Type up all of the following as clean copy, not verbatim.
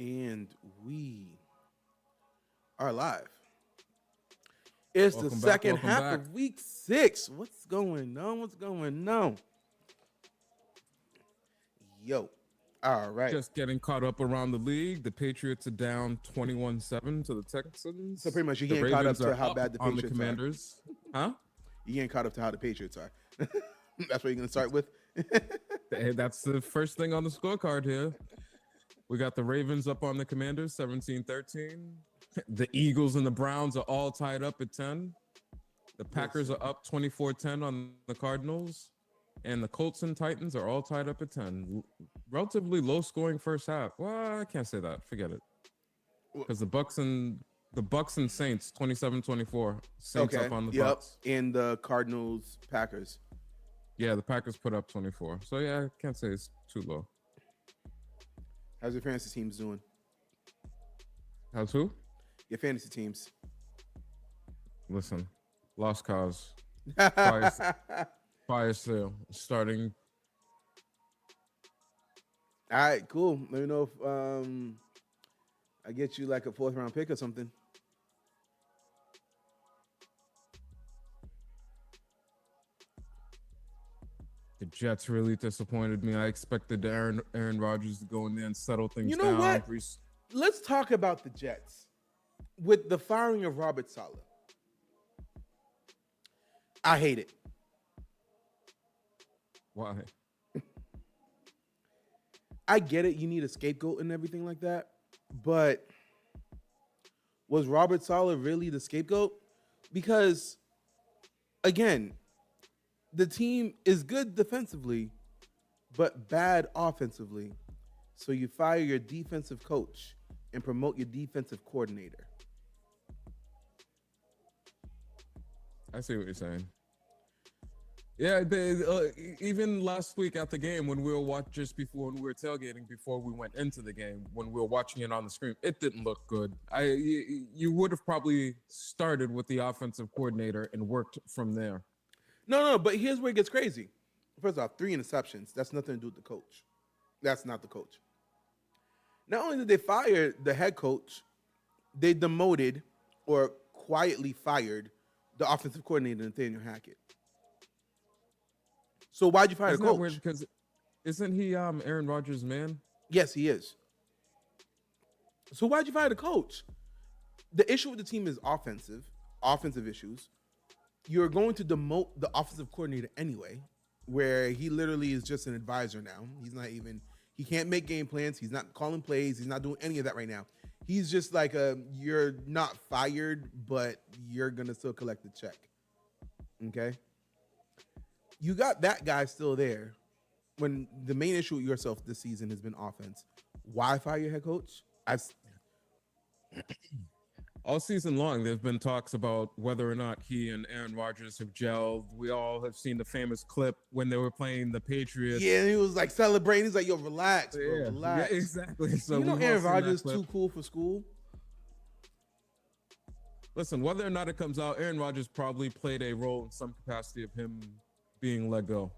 And we are live. It's the Welcome back. second Welcome half back. of week 6. What's going on? What's going on? Yo. All right. Just getting caught up around the league. The Patriots are down 21-7 to the Texans. So pretty much you're The getting caught up Ravens to are how up bad the on the Patriots are. Commanders. Huh? You're getting caught up to how the Patriots are. That's what you're going to start with? Hey, that's the first thing on the scorecard here. We got the Ravens up on the Commanders 17-13. The Eagles and the Browns are all tied up at 10. The Packers are up 24-10 on the Cardinals. And the Colts and Titans are all tied up at 10. Relatively low-scoring first half. Well, I can't say that. Forget it. Because the Bucks and Saints 27-24. Saints up on the Bucks. And the Cardinals, Packers. Yeah, the Packers put up 24. So yeah, I can't say it's too low. How's your fantasy teams doing? How's who? Your fantasy teams. Listen, lost cause. Fire sale starting. All right, cool. Let me know if I get you like a 4th round pick or something. The Jets really disappointed me. I expected Aaron Rodgers to go in there and settle things You know down. what? Let's talk about the Jets. With the firing of Robert Saleh, I hate it. Why? I get it. You need a scapegoat and everything like that. But was Robert Saleh really the scapegoat? Because, again, the team is good defensively, but bad offensively. So you fire your defensive coach and promote your defensive coordinator. I see what you're saying. Yeah, even last week at the game when we were when we were tailgating before we went into the game, when we were watching it on the screen, it didn't look good. You would have probably started with the offensive coordinator and worked from there. No, but here's where it gets crazy. First off, 3 interceptions. That's nothing to do with the coach. That's not the coach. Not only did they fire the head coach, they demoted or quietly fired the offensive coordinator, Nathaniel Hackett. So why'd you fire the coach? Weird because isn't he Aaron Rodgers' man? Yes, he is. So why'd you fire the coach? The issue with the team is offensive issues. You're going to demote the offensive coordinator anyway, where he literally is just an advisor now. He can't make game plans. He's not calling plays. He's not doing any of that right now. He's just like you're not fired, but you're going to still collect the check. Okay? You got that guy still there when the main issue with yourself this season has been offense. Why fire your head coach? All season long, there's been talks about whether or not he and Aaron Rodgers have gelled. We all have seen the famous clip when they were playing the Patriots. Yeah, and he was like celebrating. He's like, yo, relax, bro, yeah, relax. Yeah, exactly. So you know Aaron Rodgers too cool for school? Listen, whether or not it comes out, Aaron Rodgers probably played a role in some capacity of him being let go.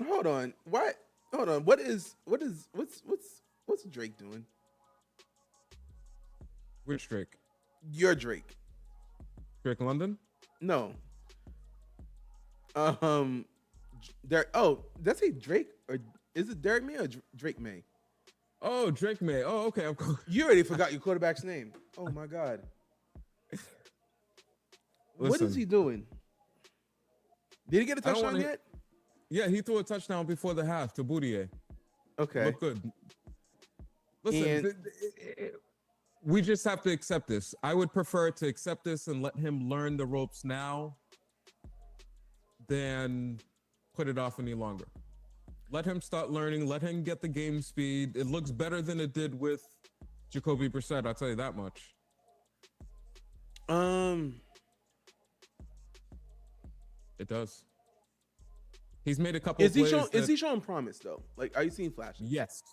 Hold on. What? Hold on. What's Drake doing? Which Drake? Your Drake. Drake London? No. Derek. Oh, did I say Drake or is it Derek May or Drake May? Oh, Drake May. Oh, okay. You already forgot your quarterback's name. Oh my God. What is he doing? Did he get a touchdown yet? Yeah, he threw a touchdown before the half to Boudier. Okay. Look good. Listen, we just have to accept this. I would prefer to accept this and let him learn the ropes now than put it off any longer. Let him start learning. Let him get the game speed. It looks better than it did with Jacoby Brissett. I'll tell you that much. It does. He's made a couple of plays. Is he showing promise though? Like, are you seeing flashes? Yes.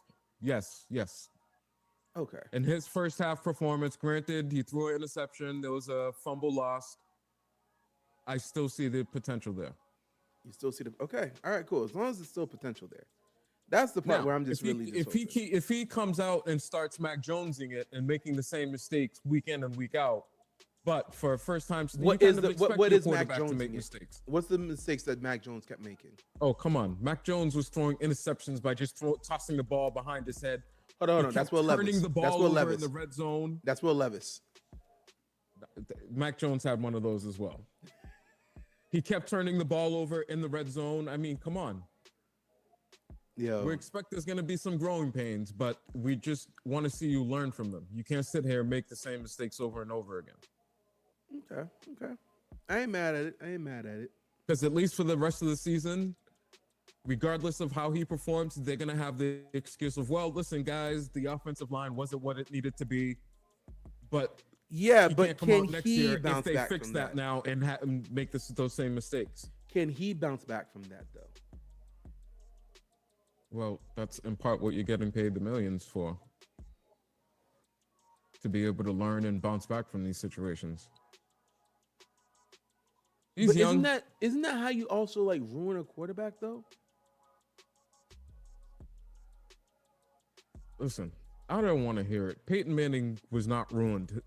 Okay. In his first half performance, granted, he threw an interception. There was a fumble lost. I still see the potential there. You still see the okay. All right, cool. As long as there's still potential there. That's the part Now, where I'm just really just hoping. if he comes out and starts Mac Jonesing it and making the same mistakes week in and week out, but for a first time, What you is kind of the expect what your is Mac quarterback Jones to make in it? mistakes. What's the mistakes that Mac Jones kept making? Oh, come on. Mac Jones was throwing interceptions by just tossing the ball behind his head. Hold He on. That's kept Will turning Levis. the That's ball Will over Levis. in the red zone. That's Will Levis. Mac Jones had one of those as well. He kept turning the ball over in the red zone. I mean, come on. Yo. We expect there's going to be some growing pains, but we just want to see you learn from them. You can't sit here and make the same mistakes over and over again. Okay. I ain't mad at it. Because at least for the rest of the season, regardless of how he performs, they're going to have the excuse of, well, listen, guys, the offensive line wasn't what it needed to be. But yeah, he but can't come can out next he year bounce if they back fix from that now and make those same mistakes? Can he bounce back from that, though? Well, that's in part what you're getting paid the millions for. To be able to learn and bounce back from these situations. He's but young. Isn't that how you also like ruin a quarterback though? Listen, I don't want to hear it. Peyton Manning was not ruined.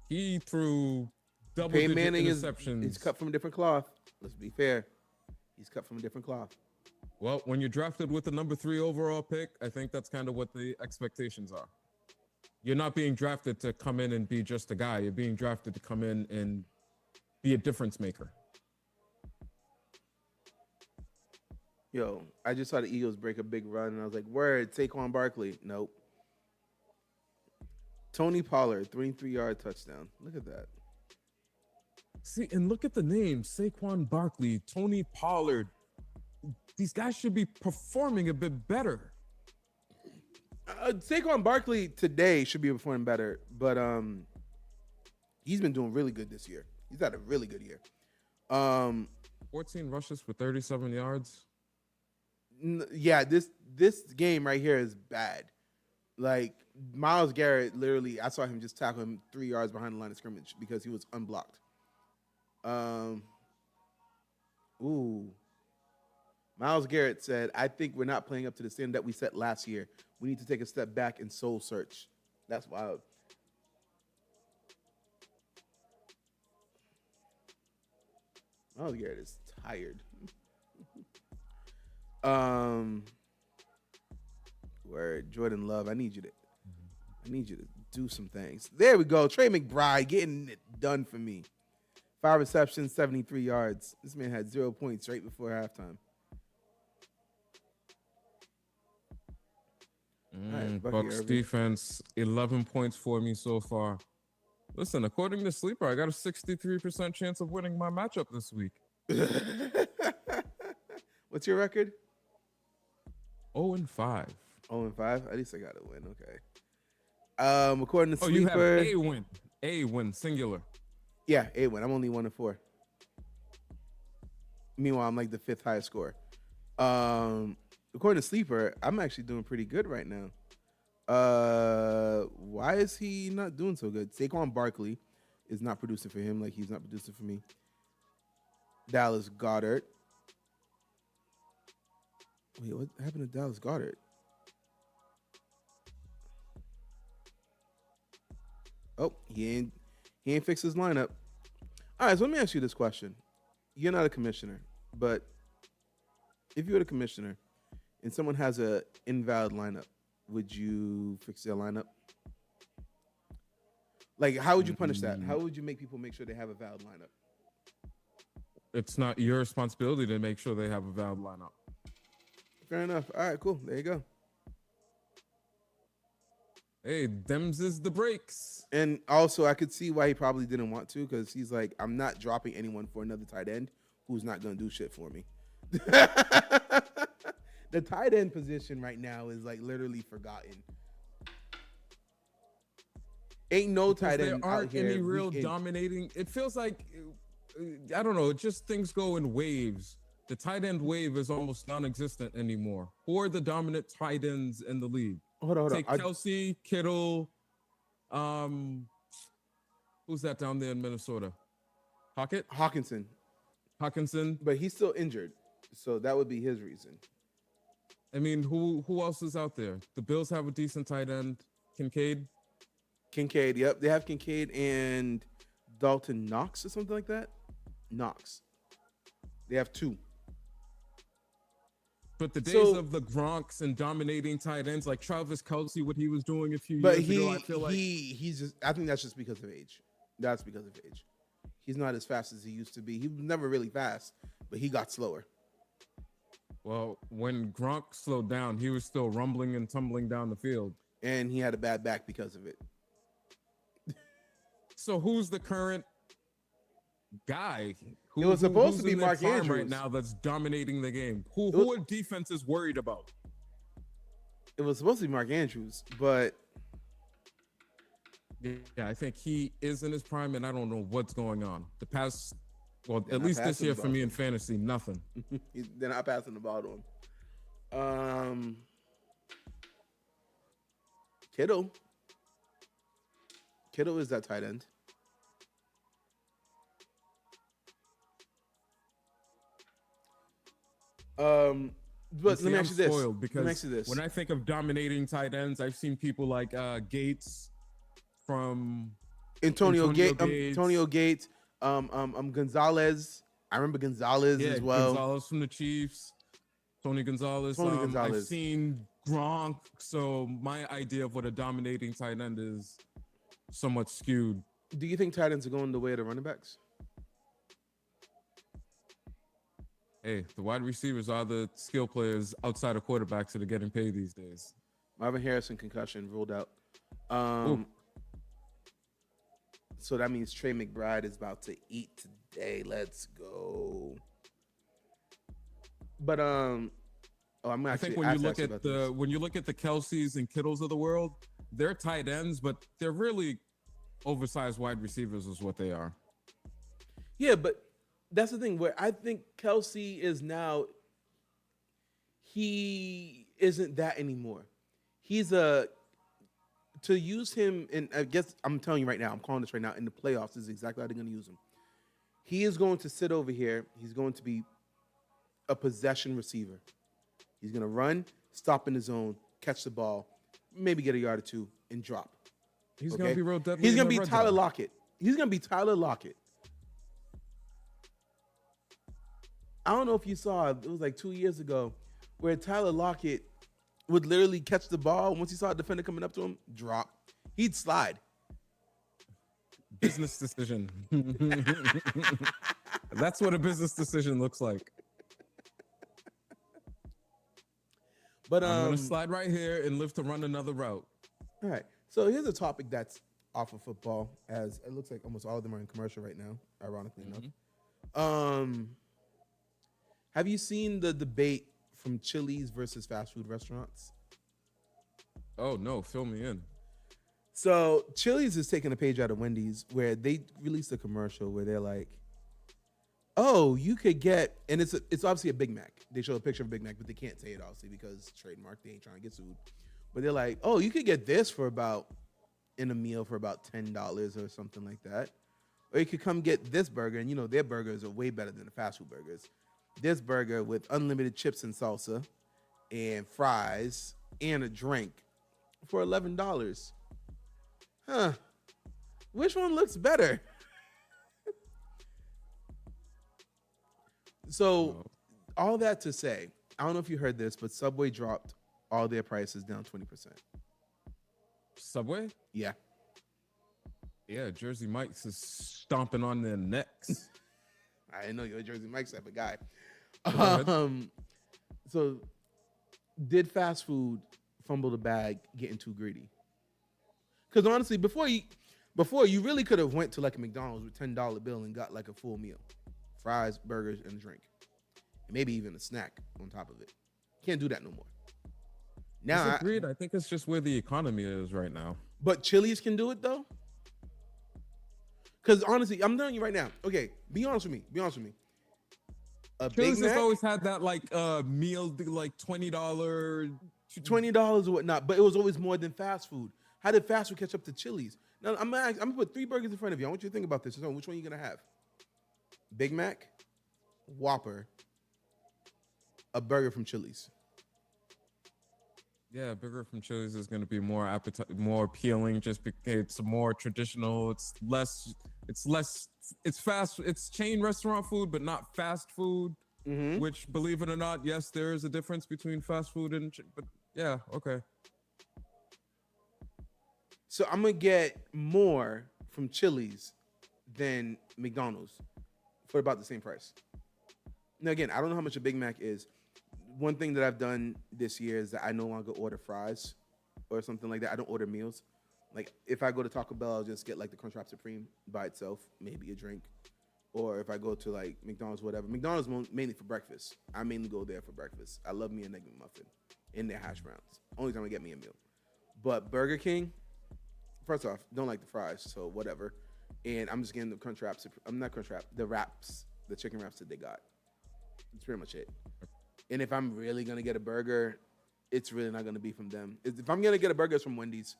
He threw double-digit interceptions. He's cut from a different cloth. Let's be fair. He's cut from a different cloth. Well, when you're drafted with the number 3 overall pick, I think that's kind of what the expectations are. You're not being drafted to come in and be just a guy. You're being drafted to come in and be a difference maker. Yo, I just saw the Eagles break a big run, and I was like, word, Saquon Barkley. Nope. Tony Pollard, 23-yard touchdown. Look at that. See, and look at the names. Saquon Barkley, Tony Pollard. These guys should be performing a bit better. Saquon Barkley today should be performing better, but he's been doing really good this year. He's had a really good year. 14 rushes for 37 yards. Yeah, this game right here is bad. Like Myles Garrett, literally, I saw him just tackle him 3 yards behind the line of scrimmage because he was unblocked. Myles Garrett said, "I think we're not playing up to the standard that we set last year. We need to take a step back and soul search." That's wild. Myles Garrett is tired. Word, Jordan Love. I need you to do some things. There we go. Trey McBride getting it done for me. 5 receptions, 73 yards. This man had 0 points right before halftime. Bucks defense, 11 points for me so far. Listen, according to Sleeper, I got a 63% chance of winning my matchup this week. What's your record? 0-5. 0-5? At least I got to win. Okay. According to Sleeper, you have a win. A win, singular. Yeah, A win. I'm only 1-4. Meanwhile, I'm like the 5th highest scorer. According to Sleeper, I'm actually doing pretty good right now. Why is he not doing so good? Saquon Barkley is not producing for him like he's not producing for me. Dallas Goedert. Wait, what happened to Dallas Goedert? Oh, he ain't fixed his lineup. All right, so let me ask you this question. You're not a commissioner, but if you were the commissioner and someone has a invalid lineup, would you fix their lineup? Like, how would you punish that? How would you make people make sure they have a valid lineup? It's not your responsibility to make sure they have a valid lineup. Fair enough. All right, cool. There you go. Hey, them's is the breaks. And also, I could see why he probably didn't want to, because he's like, I'm not dropping anyone for another tight end who's not going to do shit for me. The tight end position right now is like literally forgotten. Ain't no tight end there aren't out here any real dominating. It feels like, I don't know, just things go in waves. The tight end wave is almost non-existent anymore. Who are the dominant tight ends in the league? Hold on. Take Kelsey, Kittle, who's that down there in Minnesota? Hawkinson. Hawkinson. But he's still injured. So that would be his reason. I mean, who else is out there? The Bills have a decent tight end, Kincaid. Kincaid, yep. They have Kincaid and Dalton Knox or something like that. Knox. They have two. But the days of the Gronks and dominating tight ends like Travis Kelce, what he was doing a few But years ago, I feel like he's just. I think that's just because of age. That's because of age. He's not as fast as he used to be. He was never really fast, but he got slower. Well, when Gronk slowed down, he was still rumbling and tumbling down the field. And he had a bad back because of it. So who's the current guy? It was supposed to be Mark Andrews right now that's dominating the game. Who are defenses worried about? It was supposed to be Mark Andrews, but yeah, I think he is in his prime, and I don't know what's going on. The past, well, at least this year for me in fantasy, nothing. They're not passing the ball to him. Kittle is that tight end. But let me ask you this. Because when I think of dominating tight ends, I've seen people like Gates from Antonio Gates, Gonzalez. I remember Gonzalez as well. Gonzalez from the Chiefs. Tony Gonzalez. I've seen Gronk. So my idea of what a dominating tight end is somewhat skewed. Do you think tight ends are going the way of the running backs? Hey, the wide receivers are the skill players outside of quarterbacks that are getting paid these days. Marvin Harrison concussion ruled out. So that means Trey McBride is about to eat today. Let's go. But I'm actually. I think when you look at the Kelce's and Kittles of the world, they're tight ends, but they're really oversized wide receivers, is what they are. Yeah, but that's the thing where I think Kelce is now. He isn't that anymore. He's to use him, and I guess I'm telling you right now, I'm calling this right now, in the playoffs, this is exactly how they're going to use him. He is going to sit over here. He's going to be a possession receiver. He's going to run, stop in the zone, catch the ball, maybe get a yard or two, and drop. He's going to be real deadly. He's going to be Tyler Lockett. He's going to be Tyler Lockett. I don't know if you saw, it was like 2 years ago, where Tyler Lockett would literally catch the ball. Once he saw a defender coming up to him, drop. He'd slide. Business decision. That's what a business decision looks like. But I'm gonna slide right here and live to run another route. All right. So here's a topic that's off of football, as it looks like almost all of them are in commercial right now, ironically enough. Have you seen the debate from Chili's versus fast food restaurants? Oh no, fill me in. So Chili's is taking a page out of Wendy's, where they released a commercial where they're like, "Oh, you could get," and it's obviously a Big Mac. They show a picture of a Big Mac, but they can't say it obviously because trademark. They ain't trying to get sued. But they're like, "Oh, you could get this for about in a meal for about $10 or something like that, or you could come get this burger, and you know their burgers are way better than the fast food burgers. This burger with unlimited chips and salsa, and fries and a drink for $11." Huh? Which one looks better? So, all that to say, I don't know if you heard this, but Subway dropped all their prices down 20%. Subway? Yeah. Yeah, Jersey Mike's is stomping on their necks. I didn't know you're a Jersey Mike's type of guy. So, did fast food fumble the bag getting too greedy? Because honestly, before you really could have went to like a McDonald's with $10 bill and got like a full meal, fries, burgers, and a drink, and maybe even a snack on top of it. Can't do that no more. Now, agreed. I think it's just where the economy is right now. But Chili's can do it though. Because honestly, I'm telling you right now. Okay, be honest with me. Chili's has always had that like meal, like $20 or whatnot, but it was always more than fast food. How did fast food catch up to Chili's? Now I'm gonna put 3 burgers in front of you. I want you to think about this. So which one are you gonna have? Big Mac, Whopper, a burger from Chili's. Yeah, burger from Chili's is going to be more appealing just because it's more traditional. It's fast. It's chain restaurant food, but not fast food. Mm-hmm. Which, believe it or not, yes, there is a difference between fast food but yeah, okay. So I'm gonna get more from Chili's than McDonald's for about the same price. Now again, I don't know how much a Big Mac is. One thing that I've done this year is that I no longer order fries or something like that. I don't order meals. Like if I go to Taco Bell, I'll just get like the Crunchwrap Supreme by itself, maybe a drink. Or if I go to like McDonald's, whatever. McDonald's mainly for breakfast. I mainly go there for breakfast. I love me a Egg McMuffin in their hash browns. Only time I get me a meal. But Burger King, first off, don't like the fries, so whatever. And I'm just getting the Crunchwrap. I'm not Crunchwrap. The wraps, the chicken wraps that they got. That's pretty much it. And if I'm really gonna get a burger, it's really not gonna be from them. If I'm gonna get a burger, it's from Wendy's.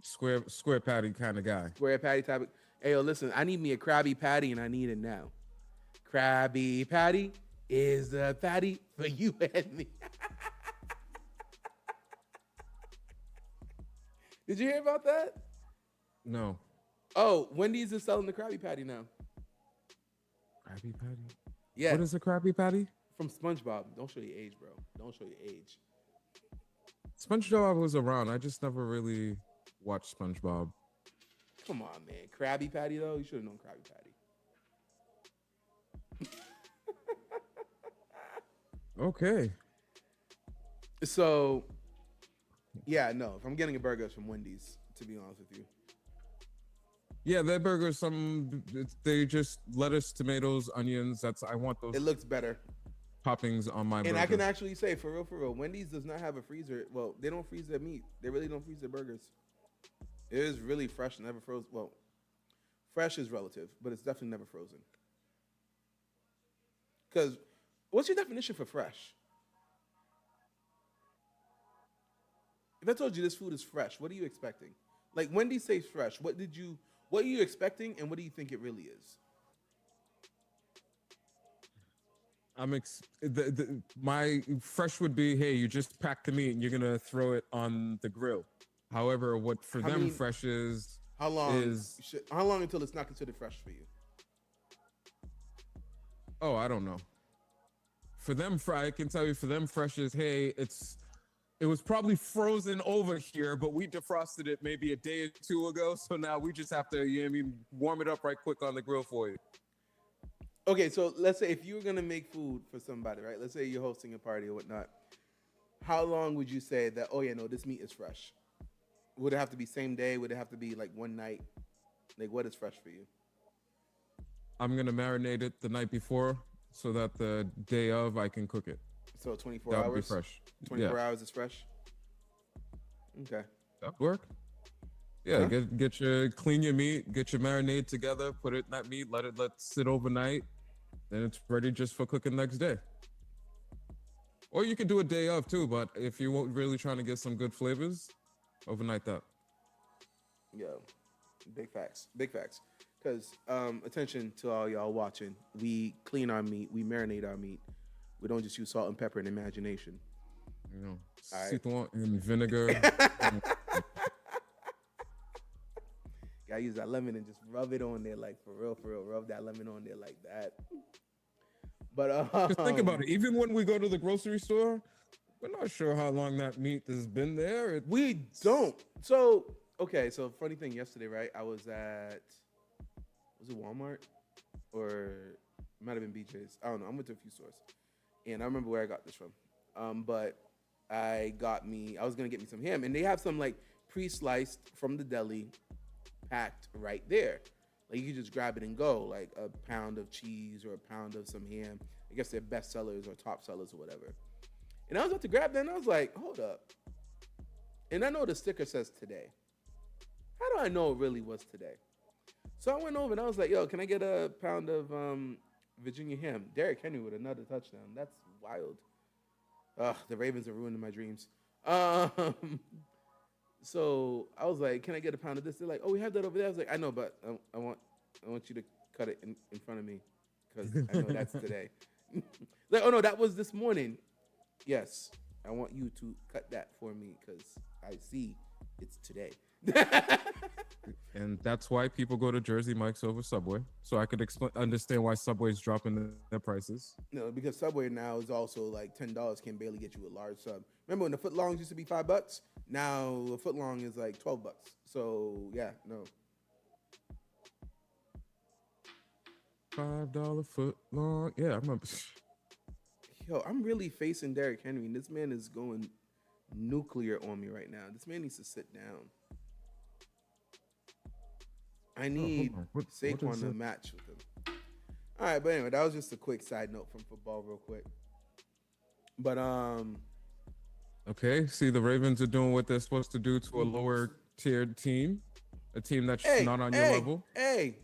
Square patty kind of guy. Square patty type of. Hey, yo, listen, I need me a Krabby Patty, and I need it now. Krabby Patty is the patty for you and me. Did you hear about that? No. Oh, Wendy's is selling the Krabby Patty now. Krabby Patty? Yeah. What is a Krabby Patty? From SpongeBob. Don't show your age, bro. Don't show your age. SpongeBob was around. I just never really watched SpongeBob. Come on, man. Krabby Patty, though? You should have known Krabby Patty. Okay. So, yeah, no. If I'm getting a burger, it's from Wendy's, to be honest with you. Yeah, their burgers, they just lettuce, tomatoes, onions. I want those. It looks better. Toppings on my burger. And I can actually say, for real, Wendy's does not have a freezer. Well, they don't freeze their meat. They really don't freeze their burgers. It is really fresh, never frozen. Well, fresh is relative, but it's definitely never frozen. Because what's your definition for fresh? If I told you this food is fresh, what are you expecting? Like Wendy's says fresh. What are you expecting, and what do you think it really is? My fresh would be, hey, you just packed the meat and you're gonna throw it on the grill. However, what for them fresh is how long until it's not considered fresh for you? Oh, I don't know. For them, I can tell you, for them, fresh is, hey, it was probably frozen over here, but we defrosted it maybe a day or two ago, so now we just have to, warm it up right quick on the grill for you. Okay, so let's say if you were gonna make food for somebody, right? Let's say you're hosting a party or whatnot. How long would you say that? Oh yeah, no, this meat is fresh. Would it have to be same day? Would it have to be like one night? Like what is fresh for you? I'm gonna marinate it the night before so that the day of I can cook it. So 24 that hours. That would be fresh. 24 hours is fresh. Okay. That would work. Yeah, huh? Clean your meat, get your marinade together, put it in that meat, let sit overnight. Then it's ready just for cooking next day. Or you could do a day of too, but if you're really trying to get some good flavors, overnight that. Yo, big facts. Because attention to all y'all watching. We clean our meat. We marinate our meat. We don't just use salt and pepper and imagination. Citron and vinegar. Gotta use that lemon and just rub it on there, like for real. Rub that lemon on there like that. But just think about it. Even when we go to the grocery store, we're not sure how long that meat has been there. We don't. So funny thing. Yesterday, right? I was it Walmart or it might have been BJ's? I don't know. I went to a few stores, and I remember where I got this from. But I was gonna get me some ham, and they have some like pre-sliced from the deli, packed right there. Like you can just grab it and go, like a pound of cheese or a pound of some ham. I guess they're best sellers or top sellers or whatever. And I was about to grab that, and I was like, hold up. And I know the sticker says today. How do I know it really was today? So I went over and I was like, yo, can I get a pound of Virginia ham? Derrick Henry with another touchdown. That's wild. The Ravens are ruining my dreams. So I was like, can I get a pound of this? They're like, oh, we have that over there. I was like, I know, but I want you to cut it in front of me because I know that's today. Like, oh no, that was this morning. Yes, I want you to cut that for me because I see it's today. And that's why people go to Jersey Mike's over Subway. So I could understand why Subway's dropping their prices. No, because Subway now is also like $10 can barely get you a large sub. Remember when the footlongs used to be $5? Now a footlong is like $12. So yeah, no. $5 foot long. Yeah, I remember. Yo, I'm really facing Derrick Henry, and this man is going nuclear on me right now. This man needs to sit down. I need Saquon to match with him. All right, but anyway, that was just a quick side note from football, real quick. But okay, see, the Ravens are doing what they're supposed to do to a lower tiered team, a team that's not on your level. Hey,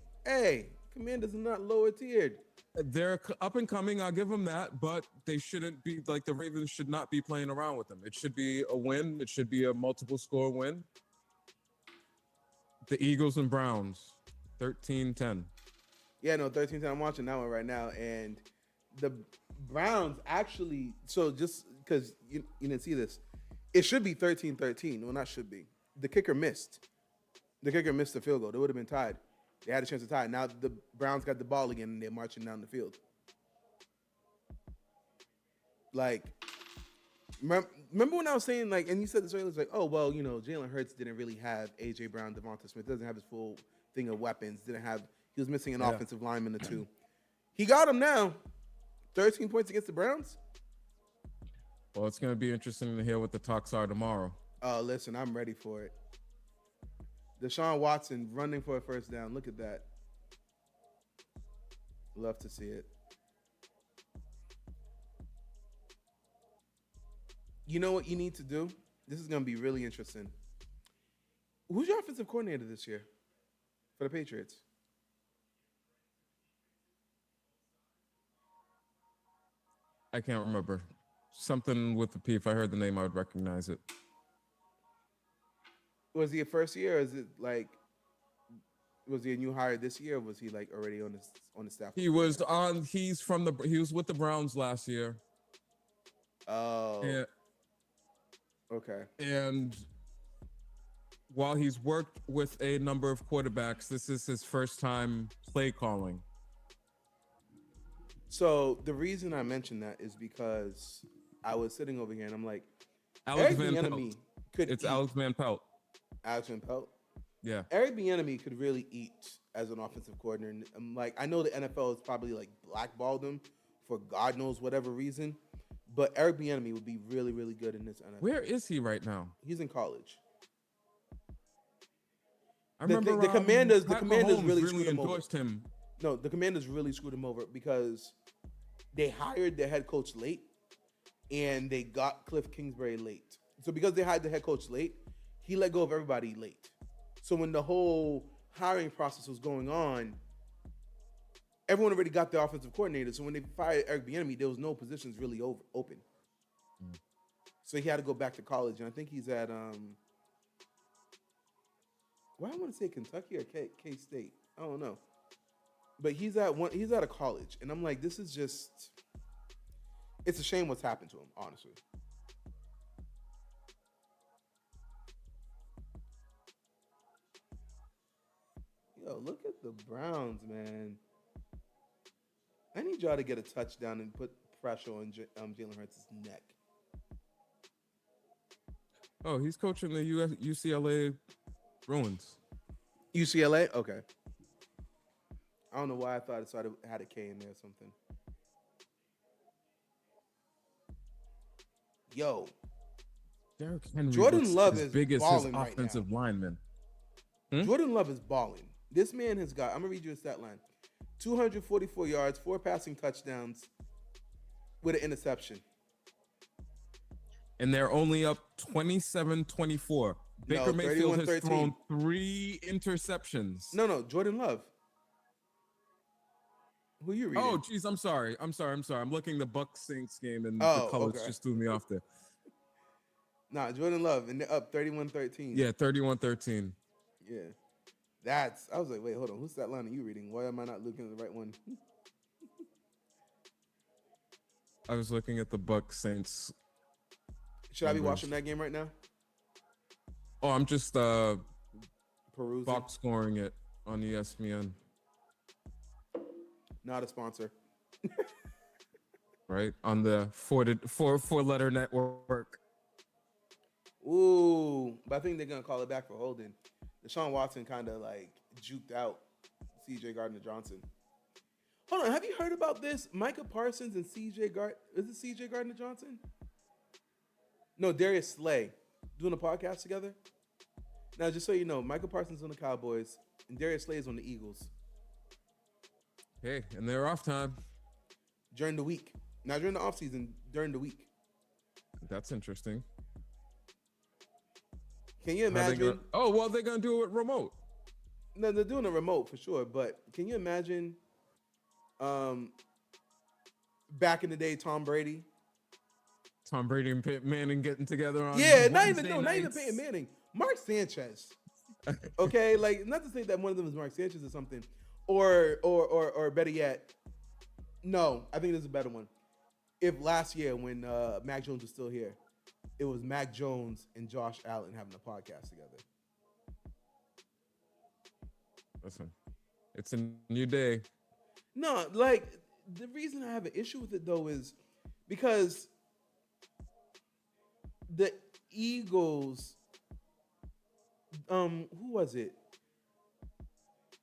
Commanders are not lower tiered. They're up and coming. I'll give them that, but they shouldn't be like the Ravens should not be playing around with them. It should be a win. It should be a multiple score win. The Eagles and Browns, 13-10. Yeah, no, 13-10. I'm watching that one right now, and the Browns actually. So just because you didn't see this, it should be 13-13. Well, not should be. The kicker missed. The kicker missed the field goal. They would have been tied. They had a chance to tie. Now the Browns got the ball again, and they're marching down the field. Like, remember when I was saying, like, and you said this earlier, it's like, oh, well, Jalen Hurts didn't really have A.J. Brown, Devonta Smith, doesn't have his full thing of weapons, he was missing an offensive lineman or two. He got him now. 13 points against the Browns? Well, it's going to be interesting to hear what the talks are tomorrow. Oh, listen, I'm ready for it. Deshaun Watson running for a first down. Look at that. Love to see it. You know what you need to do? This is going to be really interesting. Who's your offensive coordinator this year for the Patriots? I can't remember. Something with the P. If I heard the name, I would recognize it. Was he a first year, or is it like, was he a new hire this year, or was he like already on the staff? He was on. He was with the Browns last year. Oh. Yeah. Okay. And while he's worked with a number of quarterbacks, this is his first time play calling. So the reason I mentioned that is because I was sitting over here and I'm like, Alex Van Pelt. It's Alex Van Pelt. Alex Van Pelt? Yeah. Eric Bieniemy could really eat as an offensive coordinator. I'm like, I know the NFL has probably like blackballed him for God knows whatever reason, but Eric Bieniemy would be really, really good in this NFL. Where is he right now? He's in college. I remember the Commanders really screwed endorsed him. No, the Commanders really screwed him over because they hired their head coach late and they got Cliff Kingsbury late. So because they hired the head coach late, he let go of everybody late. So when the whole hiring process was going on, everyone already got their offensive coordinator. So when they fired Eric Bieniemy, there was no positions really open. So he had to go back to college, and I think he's at why I want to say Kentucky or K-State. I don't know. But he's at a college, and I'm like, this is just, it's a shame what's happened to him, honestly. Yo, look at the Browns, man. I need y'all to get a touchdown and put pressure on Jalen Hurts' neck. Oh, he's coaching the UCLA Bruins. UCLA? Okay. I don't know why I thought it had a K in there or something. Yo. Derrick Henry Jordan Love is big as balling his offensive right now. lineman. Jordan Love is balling. This man has got, I'm going to read you a stat line. 244 yards, 4 passing touchdowns with an interception. And they're only up 27-24. Baker Mayfield has thrown 3 interceptions. No, Jordan Love. Who are you reading? Oh, geez, I'm sorry. I'm looking the Bucks Saints game, and the colors just threw me off there. Nah, Jordan Love, and they're up 31-13. Yeah, 31-13. Yeah. I was like, wait, hold on. Who's that line are you reading? Why am I not looking at the right one? I was looking at the Bucks Saints. Should I be watching that game right now? Oh, I'm just Perusing. box scoring it on ESPN. Not a sponsor. Right on the four-letter network. Ooh, but I think they're gonna call it back for holding. Deshaun Watson kind of like juked out C.J. Gardner-Johnson. Hold on, have you heard about this? Micah Parsons and is it C.J. Gardner-Johnson? No, Darius Slay doing a podcast together. Now, just so you know, Micah Parsons on the Cowboys and Darius Slay is on the Eagles. Hey, and they're off time during the week. Not during the offseason, during the week. That's interesting. Can you imagine? They're going to do it remote. No, they're doing it remote for sure. But can you imagine back in the day, Tom Brady and Peyton Manning getting together on not even Peyton Manning. Mark Sanchez. Okay, like not to say that one of them is Mark Sanchez or something. Or better yet, no, I think there's a better one. If last year when Mac Jones was still here, it was Mac Jones and Josh Allen having a podcast together. Listen, it's a new day. No, like the reason I have an issue with it though is because the Eagles, who was it?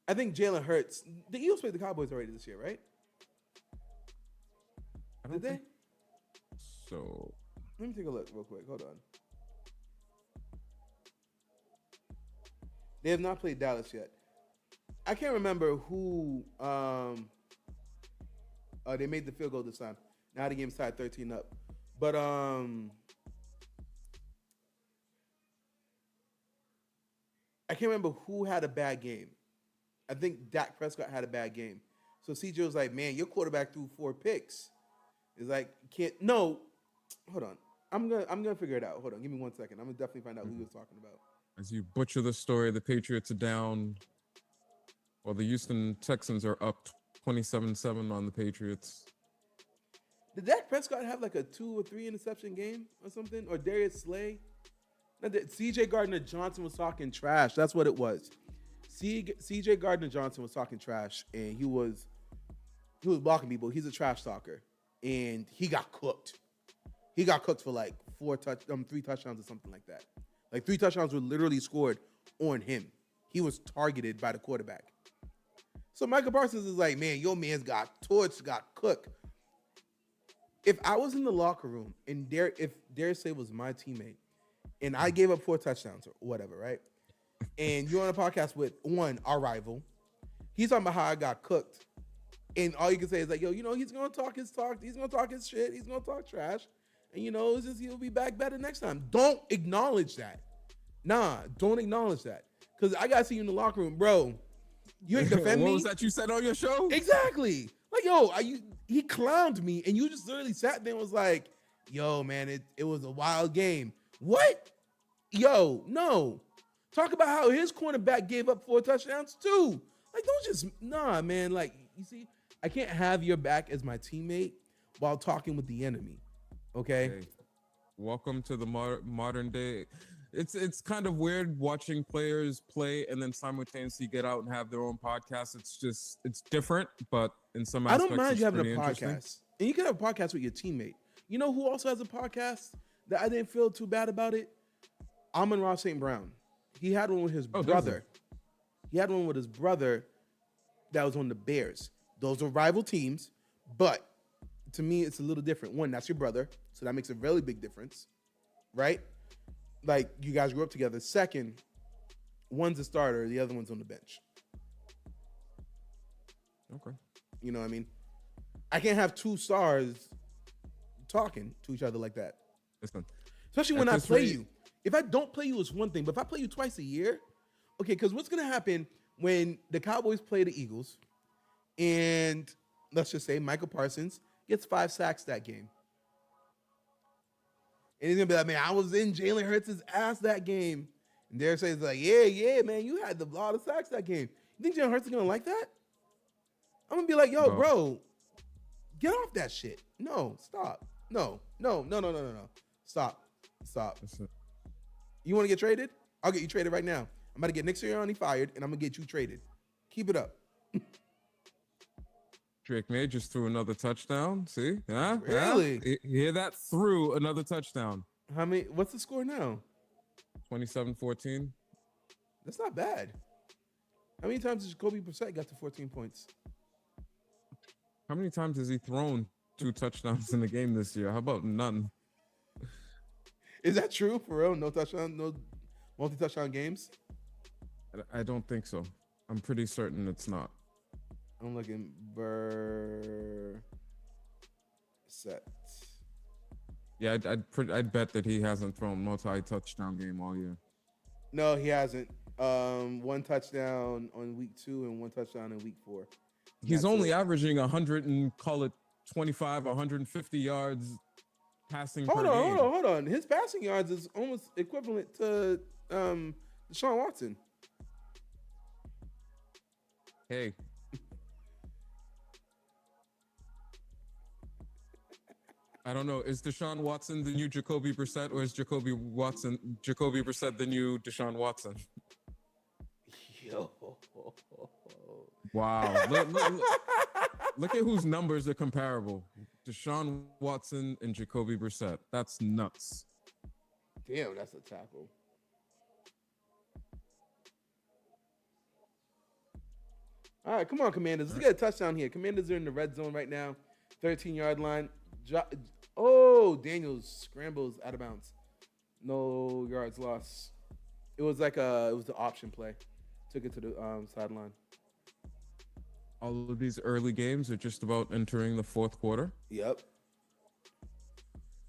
I think Jalen Hurts. The Eagles played the Cowboys already this year, right? Did they? So let me take a look real quick. Hold on. They have not played Dallas yet. I can't remember who. They made the field goal this time. Now the game's tied 13 up. But I can't remember who had a bad game. I think Dak Prescott had a bad game. So CJ was like, "Man, your quarterback threw 4 picks." It's like, hold on. I'm gonna figure it out. Hold on, give me 1 second. I'm gonna definitely find out who he was talking about. As you butcher the story, the Patriots are down. Well, the Houston Texans are up 27-7 on the Patriots. Did Dak Prescott have like a 2 or 3 interception game or something? Or Darius Slay? No, C.J. Gardner-Johnson was talking trash. That's what it was. C.J. Gardner-Johnson was talking trash, and he was blocking people. He's a trash talker, and he got cooked. He got cooked for like 3 touchdowns or something like that. Like 3 touchdowns were literally scored on him. He was targeted by the quarterback. So Michael Parsons is like, man, your man's got torched, got cooked. If I was in the locker room and if Darius Slay was my teammate and I gave up 4 touchdowns or whatever, right? And you're on a podcast with our rival. He's talking about how I got cooked. And all you can say is like, yo, he's going to talk his talk. He's going to talk his shit. He's going to talk trash. And, it's just he'll be back better next time. Don't acknowledge that. Nah, don't acknowledge that. Because I got to see you in the locker room, bro. You ain't defend me. What was that you said on your show? Exactly. Like, yo, he clowned me, and you just literally sat there and was like, yo, man, it was a wild game. What? Yo, no. Talk about how his cornerback gave up 4 touchdowns too. Like, nah, man. Like, you see, I can't have your back as my teammate while talking with the enemy. Okay? Hey, welcome to the modern day. It's kind of weird watching players play and then simultaneously get out and have their own podcast. It's different, but in some aspects, I don't mind you having a interesting. podcast. And you can have a podcast with your teammate. You know who also has a podcast that I didn't feel too bad about it? Amon-Ra St. Brown. He had one with his brother. He had one with his brother that was on the Bears. Those are rival teams, but to me, it's a little different. One, that's your brother, so that makes a really big difference, right? Like, you guys grew up together. Second, one's a starter, the other one's on the bench. Okay. You know what I mean? I can't have 2 stars talking to each other like that. Listen, especially when I play you. If I don't play you, it's one thing. But if I play you twice a year, okay, because what's going to happen when the Cowboys play the Eagles and let's just say Michael Parsons gets 5 sacks that game. And he's going to be like, man, I was in Jalen Hurts' ass that game. And Darius says like, yeah, man, you had a lot of sacks that game. You think Jalen Hurts is going to like that? I'm going to be like, yo, bro, Get off that shit. No, stop. No. Stop. You want to get traded? I'll get you traded right now. I'm about to get Nick Sirianni fired, and I'm going to get you traded. Keep it up. Drake May just threw another touchdown. See? Huh? Really? You hear that? Threw another touchdown. How many? What's the score now? 27-14. That's not bad. How many times has Jacoby Brissett got to 14 points? How many times has he thrown 2 touchdowns in the game this year? How about none? Is that true for real? No touchdown, no multi-touchdown games? I don't think so. I'm pretty certain it's not. I'm looking Brissett. Yeah, I'd bet that he hasn't thrown multi-touchdown game all year. No, he hasn't. 1 touchdown on week 2 and 1 touchdown in week 4. He's only averaging 100 and call it 25, 150 yards passing per game. Hold on. His passing yards is almost equivalent to Deshaun Watson. Hey. I don't know. Is Deshaun Watson the new Jacoby Brissett, or is Jacoby Brissett the new Deshaun Watson? Yo. Wow. Look at whose numbers are comparable. Deshaun Watson and Jacoby Brissett. That's nuts. Damn, that's a tackle. All right, come on, Commanders. Let's get a touchdown here. Commanders are in the red zone right now. 13-yard line. Daniels scrambles out of bounds. No yards lost. It was the option play. Took it to the sideline. All of these early games are just about entering the fourth quarter. Yep.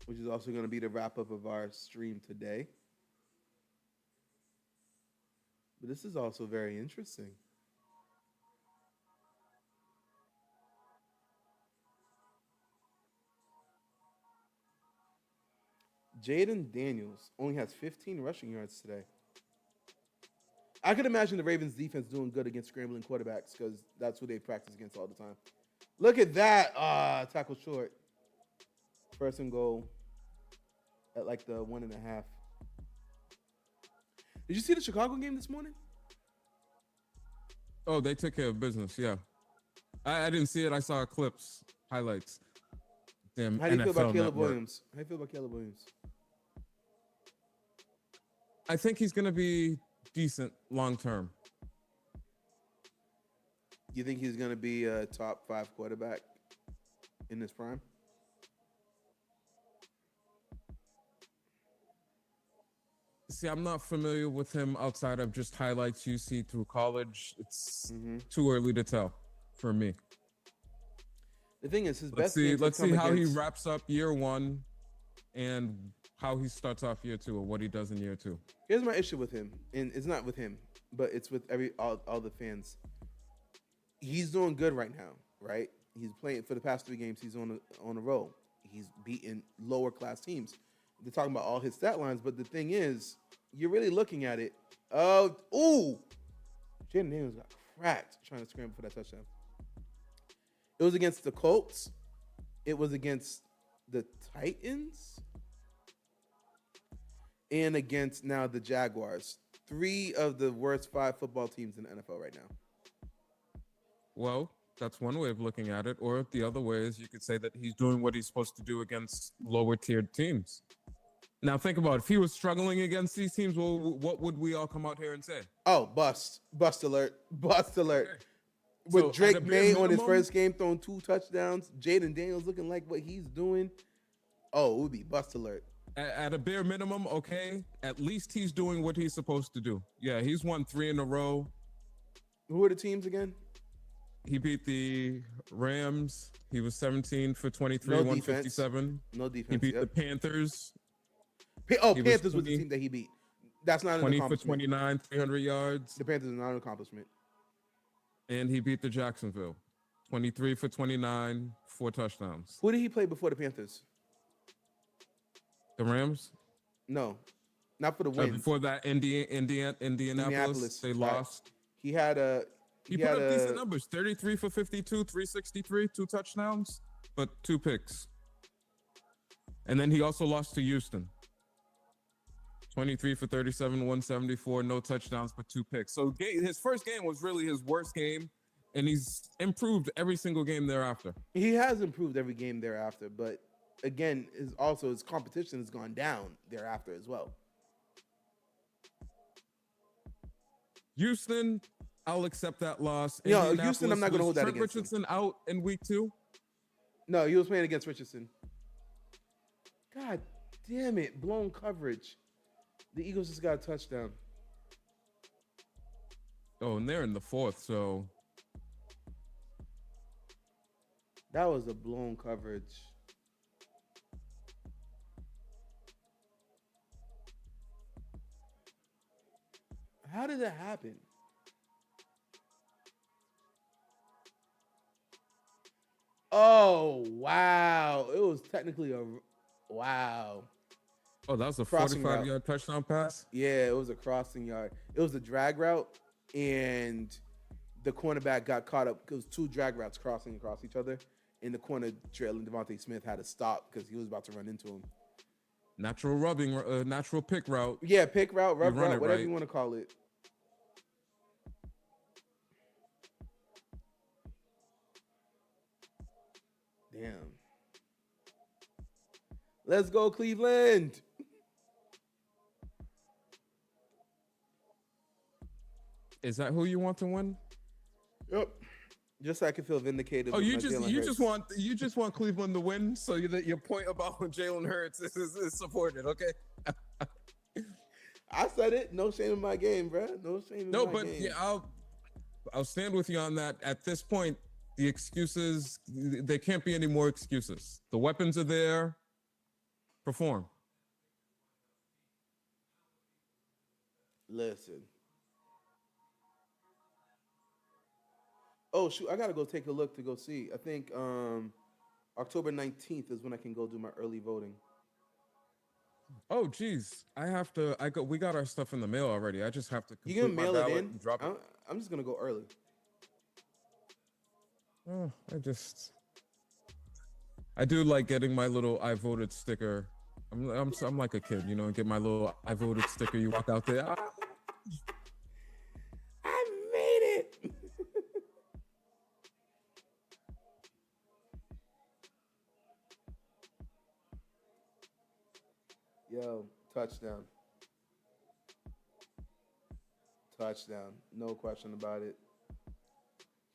Which is also going to be the wrap-up of our stream today. But this is also very interesting. Jaden Daniels only has 15 rushing yards today. I could imagine the Ravens defense doing good against scrambling quarterbacks because that's who they practice against all the time. Look at that. Tackle short. First and goal at like the 1.5. Did you see the Chicago game this morning? Oh, they took care of business, yeah. I didn't see it. I saw clips, highlights. Damn, How do you feel about Caleb Network. Williams? How do you feel about Caleb Williams? I think he's going to be decent long term. You think he's going to be a top 5 quarterback in his prime? See, I'm not familiar with him outside of just highlights you see through college. It's too early to tell for me. The thing is, his Let's best see. games Let's have see come how he against- wraps up year 1, and how he starts off year 2, or what he does in year 2. Here's my issue with him, and it's not with him, but it's with all the fans. He's doing good right now, right? He's playing for the past 3 games. He's on a roll. He's beaten lower class teams. They're talking about all his stat lines, but the thing is, you're really looking at it. Jaden Daniels got cracked trying to scramble for that touchdown. It was against the Colts. It was against the Titans. And against now the Jaguars. 3 of the worst 5 football teams in the NFL right now. Well, that's one way of looking at it. Or the other way is you could say that he's doing what he's supposed to do against lower tiered teams. Now think about it. If he was struggling against these teams, well, what would we all come out here and say? Oh, bust alert. Bust alert. Okay. With So, Drake at a bare May on his minimum- first game throwing 2 touchdowns, Jaden Daniels looking like what he's doing. Oh, it would be bust alert. At a bare minimum, okay, at least he's doing what he's supposed to do. Yeah, he's won 3 in a row. Who are the teams again? He beat the Rams. He was 17 for 23, No 157. No defense. He beat yep. the Panthers, he was Panthers was the 20 team that he beat. That's not an 20 for accomplishment. 29, 300 yards. The Panthers are not an accomplishment. And he beat the Jacksonville, 23 for 29, 4 touchdowns. Who did he play before the Panthers? The Rams? No, not for the win. Before that, Indianapolis, they right. lost. He had a He put up decent numbers, 33 for 52, 363, 2 touchdowns. but 2 picks. And then he also lost to Houston. 23 for 37, 174, no touchdowns, but 2 picks. So his first game was really his worst game, and he's improved every single game thereafter. He has improved every game thereafter, but again, his competition has gone down thereafter as well. Houston, I'll accept that loss. No, Houston, I'm not going to hold that against him. Richardson out in week 2? No, he was playing against Richardson. God damn it, blown coverage. The Eagles just got a touchdown. Oh, and they're in the 4th, so that was a blown coverage. How did that happen? Oh, wow. It was technically a wow. Oh, that was a Crossing 45-yard touchdown pass? Yeah, it was a crossing yard. It was a drag route, and the cornerback got caught up. It was 2 drag routes crossing across each other, and the corner trailing Devontae Smith had to stop because he was about to run into him. Natural pick route. Yeah, pick route, rub route, whatever right. you want to call it. Damn. Let's go, Cleveland. Is that who you want to win? Yep. Just so I can feel vindicated. Oh, you just want Cleveland to win, so that your point about Jalen Hurts is supported. Okay. I said it. No shame in my game, bro. No shame in my game. No, but yeah, I'll stand with you on that. At this point, the excuses, there can't be any more excuses. The weapons are there. Perform. Listen. Oh, shoot. I got to go take a look to go see. I think October 19th is when I can go do my early voting. Oh, geez. We got our stuff in the mail already. I just have to complete my ballot. You gonna mail it in? And drop it. I'm just going to go early. Oh, I do like getting my little I voted sticker. I'm like a kid, get my little I voted sticker. You walk out there. I made it. Yo, touchdown. Touchdown. No question about it.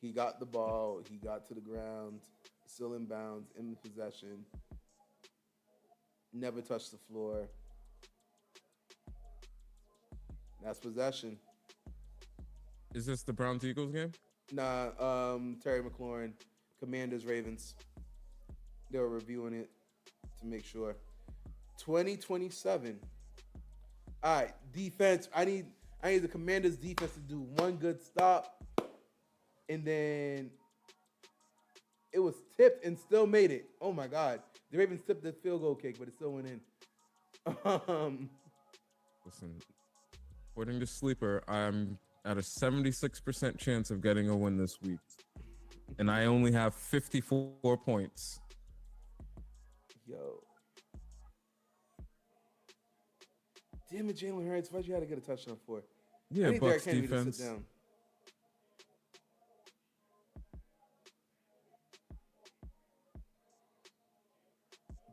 He got the ball. He got to the ground. Still in bounds, in possession. Never touched the floor. That's possession. Is this the Browns-Eagles game? Nah, Terry McLaurin, Commanders, Ravens. They were reviewing it to make sure. 2027. All right, defense. I need the Commanders' defense to do one good stop, and then it was tipped and still made it. Oh my God, the Ravens tipped the field goal kick, but it still went in. Listen, according to Sleeper, I'm at a 76% chance of getting a win this week, and I only have 54 points. Yo. Damn it, Jalen Hurts. Why'd you have to get a touchdown for? Yeah, Bucks defense. Sit down.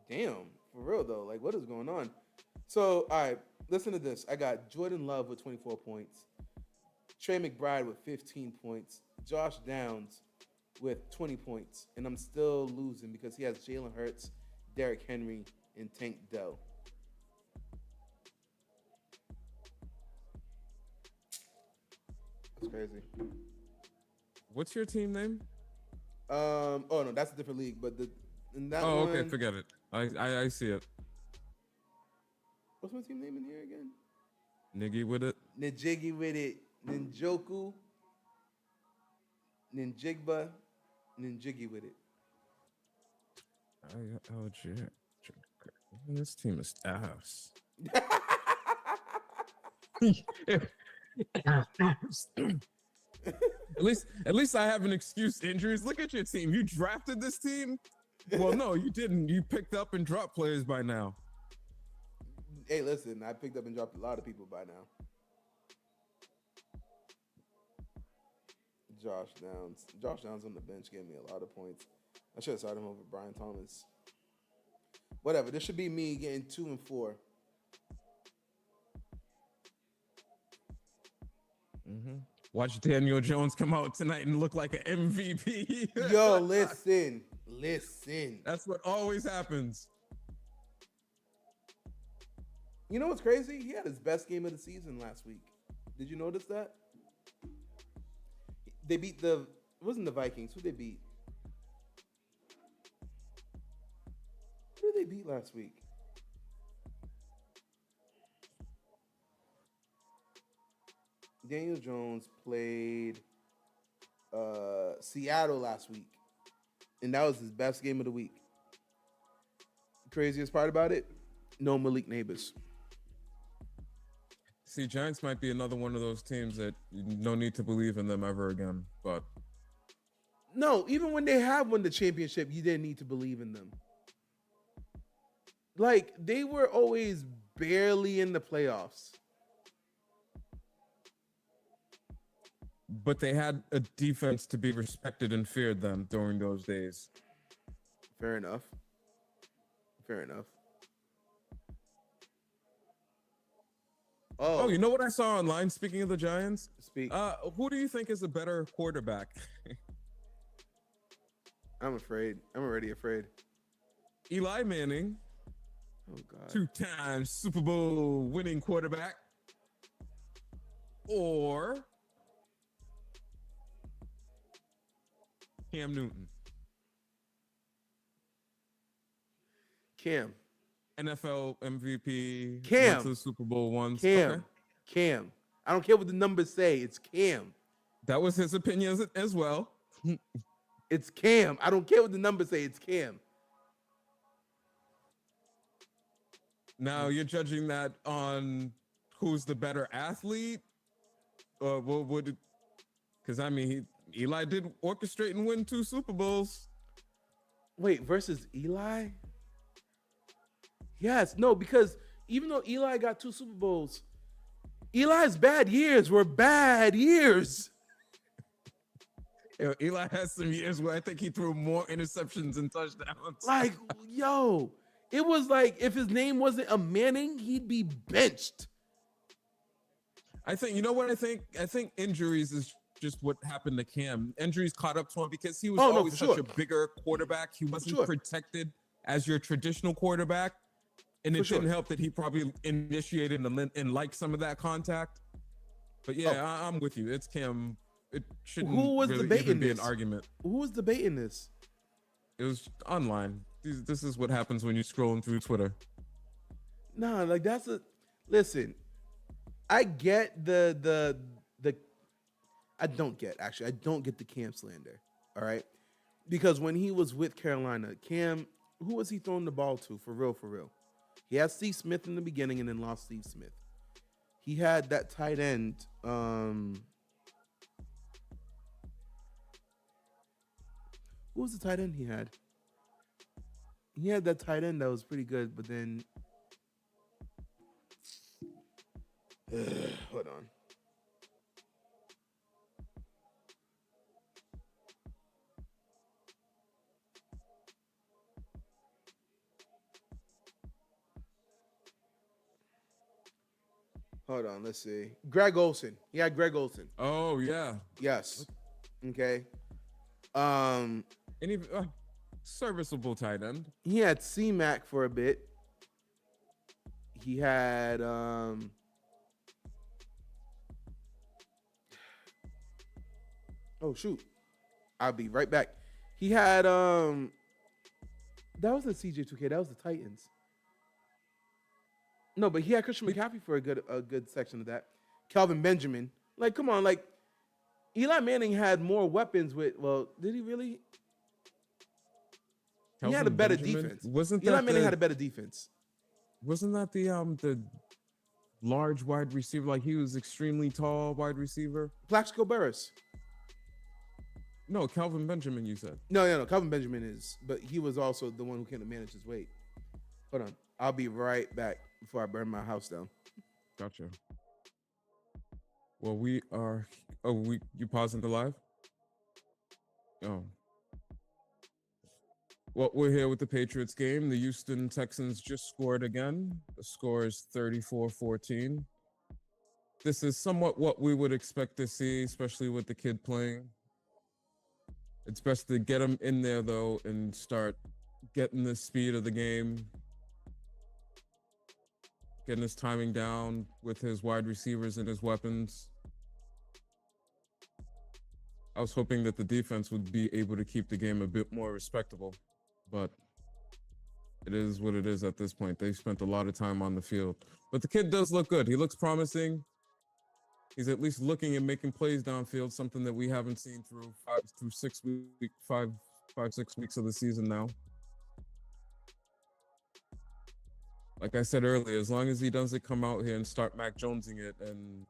Damn, for real though. Like, what is going on? So, all right, listen to this. I got Jordan Love with 24 points. Trey McBride with 15 points. Josh Downs with 20 points. And I'm still losing because he has Jalen Hurts, Derrick Henry, and Tank Dell. That's crazy. What's your team name? Oh no, that's a different league. But in that one, okay, forget it. I see it. What's my team name in here again? Niggy with it. Njiggy with it. Ninjoku. Ninjigba. Ninjiggy with it. Oh, shit. This team is ass. At least I have an excuse. Injuries. Look at your team. You drafted this team. Well, no, you didn't. You picked up and dropped players by now. Hey, listen, I picked up and dropped a lot of people by now. Josh Downs. Josh Downs on the bench gave me a lot of points. I should have started him over Brian Thomas. Whatever. This should be me getting 2 and 4. Mm-hmm. Watch Daniel Jones come out tonight and look like an MVP. Yo, listen. That's what always happens. You know what's crazy? He had his best game of the season last week. Did you notice that? They beat it wasn't the Vikings. Who they beat? Who did they beat last week? Daniel Jones played Seattle last week, and that was his best game of the week. Craziest part about it? No Malik Neighbors. See, Giants might be another one of those teams that no need to believe in them ever again. But no, even when they have won the championship, you didn't need to believe in them. Like, they were always barely in the playoffs. But they had a defense to be respected and feared them during those days. Fair enough. Oh, you know what I saw online? Speaking of the Giants, Speak. Who do you think is a better quarterback? I'm afraid. I'm already afraid. Eli Manning, Oh God. 2-time Super Bowl winning quarterback, or Cam Newton, Cam. NFL MVP, Cam. went to the Super Bowl once. Cam. Okay. Cam. I don't care what the numbers say. It's Cam. That was his opinion as well. It's Cam. I don't care what the numbers say. It's Cam. Now you're judging that on who's the better athlete, or what would? Because I mean, Eli did orchestrate and win 2 Super Bowls. Wait, versus Eli? Yes. No, because even though Eli got 2 Super Bowls, Eli's bad years were bad years. Yo, Eli has some years where I think he threw more interceptions and touchdowns. Like, yo, it was like if his name wasn't a Manning, he'd be benched. I think, you know what I think? I think injuries is just what happened to Cam. Injuries caught up to him because he was always such a bigger quarterback. He wasn't protected as your traditional quarterback. And it didn't help that he probably initiated and liked some of that contact. But yeah, I'm with you. It's Cam. It shouldn't really even be an argument. Who was debating this? It was online. This is what happens when you're scrolling through Twitter. Nah, like listen. I get I don't get the Cam slander. All right, because when he was with Carolina, Cam, who was he throwing the ball to for real? He had Steve Smith in the beginning and then lost Steve Smith. He had that tight end. Who was the tight end he had? He had that tight end that was pretty good, but then hold on. Hold on, let's see. Greg Olsen. He had Greg Olsen. Oh yeah. Yes. Okay. And even serviceable tight end. He had C-Mac for a bit. He had oh shoot. I'll be right back. He had that was the CJ2K. That was the Titans. No, but he had Christian McCaffrey for a good section of that. Calvin Benjamin. Like, come on, like Eli Manning had more weapons with, well, did he really? He had a better defense. Eli Manning had a better defense. Wasn't that the large wide receiver? Like, he was extremely tall wide receiver. Plaxico Burress. No, Calvin Benjamin, you said. No. Calvin Benjamin is, but he was also the one who can't manage his weight. Hold on. I'll be right back before I burn my house down. Gotcha. Well, we are. Oh, you pausing the live? Oh. Well, we're here with the Patriots game. The Houston Texans just scored again. The score is 34-14. This is somewhat what we would expect to see, especially with the kid playing. It's best to get him in there, though, and start getting the speed of the game, getting his timing down with his wide receivers and his weapons. I was hoping that the defense would be able to keep the game a bit more respectable, but it is what it is at this point. They've spent a lot of time on the field. But the kid does look good. He looks promising. He's at least looking and making plays downfield, something that we haven't seen through 6 weeks of the season now. Like I said earlier, as long as he doesn't come out here and start Mac Jonesing it and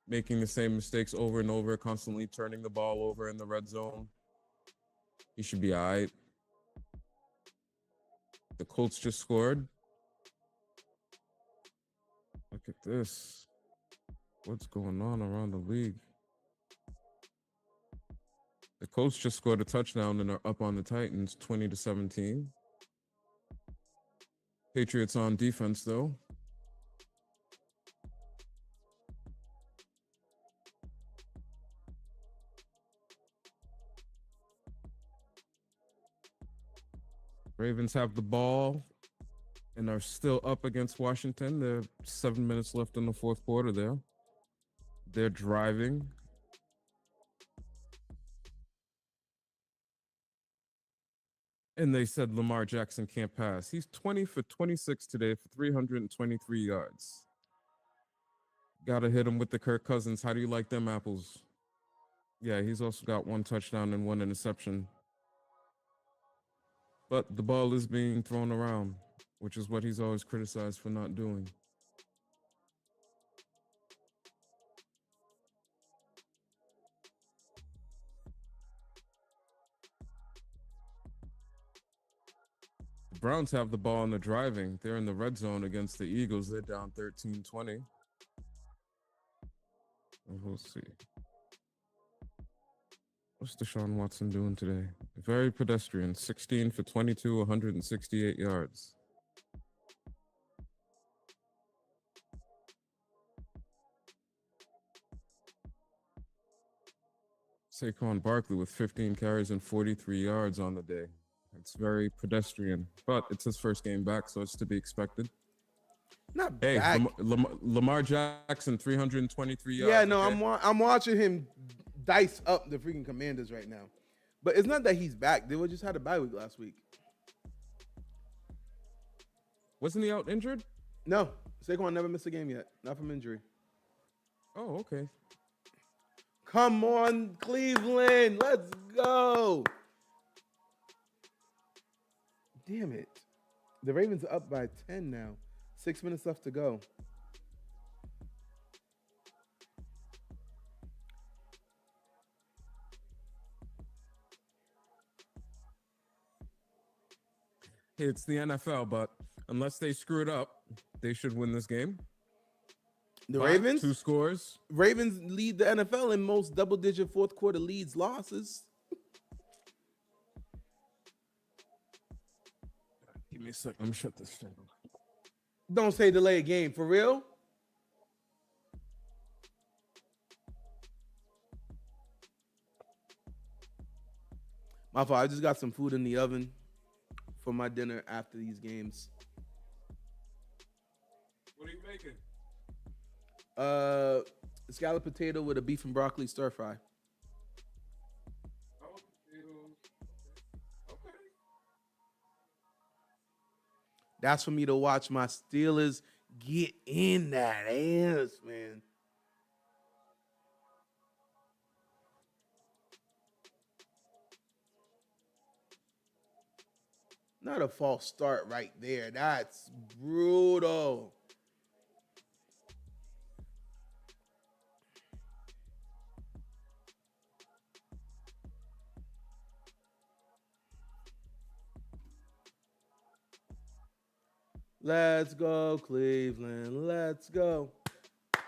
making the same mistakes over and over, constantly turning the ball over in the red zone, he should be all right. The Colts just scored. Look at this. What's going on around the league? The Colts just scored a touchdown and are up on the Titans 20-17. Patriots on defense, though. Ravens have the ball and are still up against Washington. There are 7 minutes left in the fourth quarter there. They're driving. And they said Lamar Jackson can't pass. He's 20 for 26 today for 323 yards. Got to hit him with the Kirk Cousins. How do you like them apples? Yeah, he's also got 1 touchdown and 1 interception. But the ball is being thrown around, which is what he's always criticized for not doing. The Browns have the ball in the driving. They're in the red zone against the Eagles. They're down 13-20. We'll see. What's Deshaun Watson doing today? Very pedestrian. 16 for 22, 168 yards. Saquon Barkley with 15 carries and 43 yards on the day. It's very pedestrian, but it's his first game back, so it's to be expected. Not back. Lamar Jackson, 323 yards. Yeah, no, okay. I'm watching him dice up the freaking Commanders right now. But it's not that he's back. They just had a bye week last week. Wasn't he out injured? No. Saquon never missed a game yet. Not from injury. Oh, okay. Come on, Cleveland. Let's go. Damn it. The Ravens are up by 10 now. 6 minutes left to go. It's the NFL, but unless they screw it up, they should win this game. The Ravens? 2 scores. Ravens lead the NFL in most double-digit fourth quarter leads losses. Give me a second. Let me shut this thing. Don't say delay a game. For real? My fault. I just got some food in the oven for my dinner after these games. What are you making? Scalloped potato with a beef and broccoli stir fry. Okay. That's for me to watch my Steelers get in that ass, man. Not a false start right there. That's brutal. Let's go, Cleveland. Let's go. All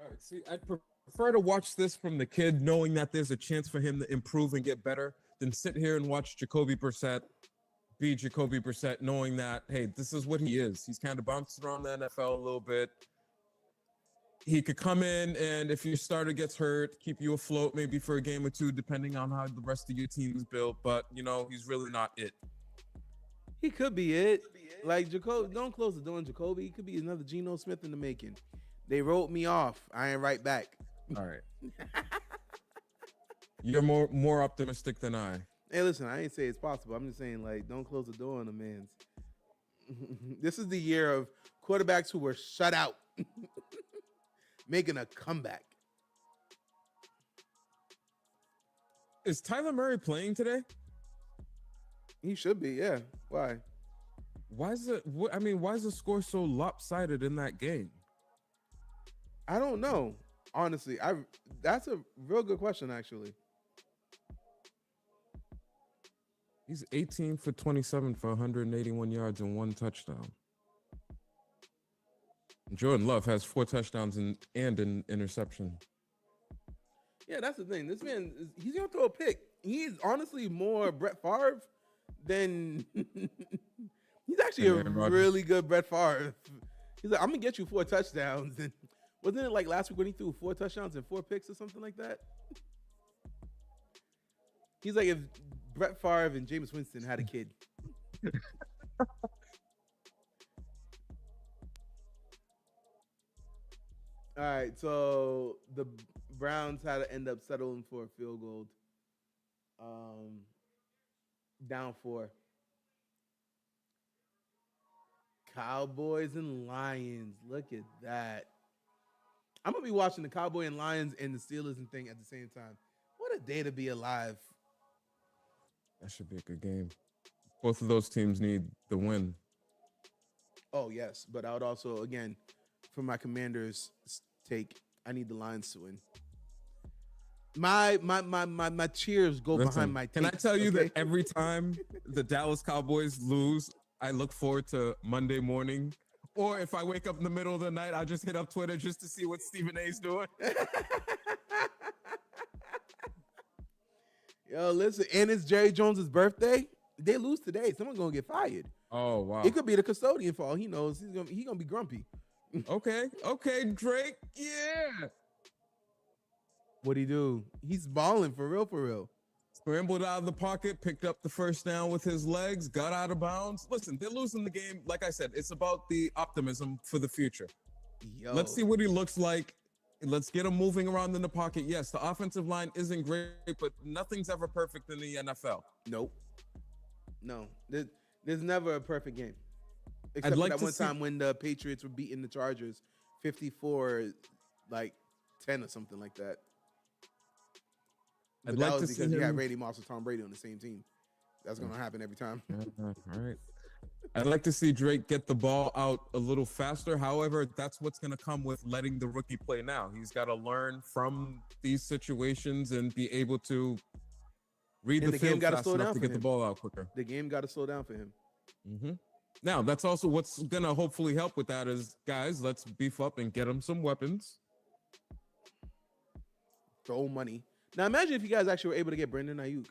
right. See, I'd prefer to watch this from the kid, knowing that there's a chance for him to improve and get better, than sit here and watch Jacoby Brissett be Jacoby Brissett, knowing that, hey, this is what he is. He's kind of bounced around the NFL a little bit. He could come in, and if your starter gets hurt, keep you afloat maybe for a game or two, depending on how the rest of your team is built. But, he's really not it. He could be it. Like Jacoby, don't close the door on Jacoby. He could be another Geno Smith in the making. They wrote me off. I ain't right back. All right. You're more optimistic than I. Hey, listen, I ain't say it's possible. I'm just saying, like, don't close the door on the man's. This is the year of quarterbacks who were shut out making a comeback. Is Tyler Murray playing today? He should be, yeah. Why? Why is the score so lopsided in that game? I don't know. Honestly, that's a real good question, actually. He's 18 for 27 for 181 yards and 1 touchdown. Jordan Love has 4 touchdowns and an interception. Yeah, that's the thing. This man, he's going to throw a pick. He's honestly more Brett Favre than... He's actually a really good Brett Favre. He's like, I'm going to get you 4 touchdowns. And wasn't it like last week when he threw 4 touchdowns and 4 picks or something like that? He's like if Brett Favre and Jameis Winston had a kid. All right, so the Browns had to end up settling for a field goal. Down 4. Cowboys and Lions. Look at that. I'm going to be watching the Cowboy and Lions and the Steelers and thing at the same time. What a day to be alive. That should be a good game. Both of those teams need the win. Oh, yes. But I would also, again, for my Commanders' take, I need the Lions to win. My cheers go behind my takes. Can I tell you that every time the Dallas Cowboys lose, I look forward to Monday morning? Or if I wake up in the middle of the night, I'll just hit up Twitter just to see what Stephen A's doing. Yo, listen, and it's Jerry Jones' birthday. They lose today. Someone's going to get fired. Oh, wow. It could be the custodian for all he knows. He's gonna be grumpy. Okay, Drake. Yeah. What'd he do? He's balling for real. Scrambled out of the pocket, picked up the first down with his legs, got out of bounds. Listen, they're losing the game. Like I said, it's about the optimism for the future. Yo. Let's see what he looks like. Let's get him moving around in the pocket. Yes, the offensive line isn't great, but nothing's ever perfect in the NFL. Nope. No. There's never a perfect game. Except for that one time when the Patriots were beating the Chargers 54-10 or something like that. But that was because you had Randy Moss and Tom Brady on the same team. That's going to happen every time. All right. I'd like to see Drake get the ball out a little faster. However, that's what's going to come with letting the rookie play now. He's got to learn from these situations and be able to read the field fast enough to get the ball out quicker. The game got to slow down for him. Mm-hmm. Now, that's also what's going to hopefully help with that is, guys, let's beef up and get him some weapons. Throw money. Now, imagine if you guys actually were able to get Brandon Ayuk.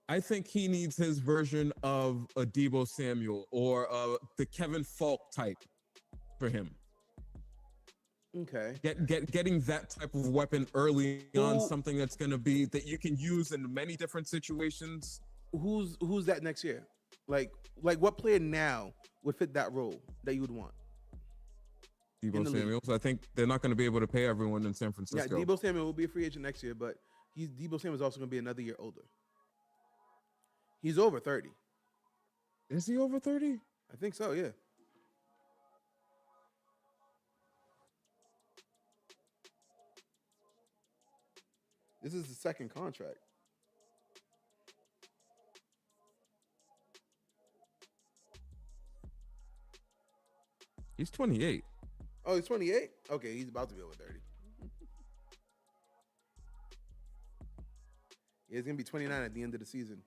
I think he needs his version of a Deebo Samuel or the Kevin Falk type for him. Okay. Getting that type of weapon early on, something that's going to be that you can use in many different situations. Who's that next year? Like what player now would fit that role that you would want? Deebo Samuels. I think they're not going to be able to pay everyone in San Francisco. Yeah, Deebo Samuel will be a free agent next year, but Deebo Samuel is also going to be another year older. He's over 30. Is he over 30? I think so, yeah. This is the second contract. He's 28. Oh, he's 28? Okay, he's about to be over 30. Yeah, he's going to be 29 at the end of the season.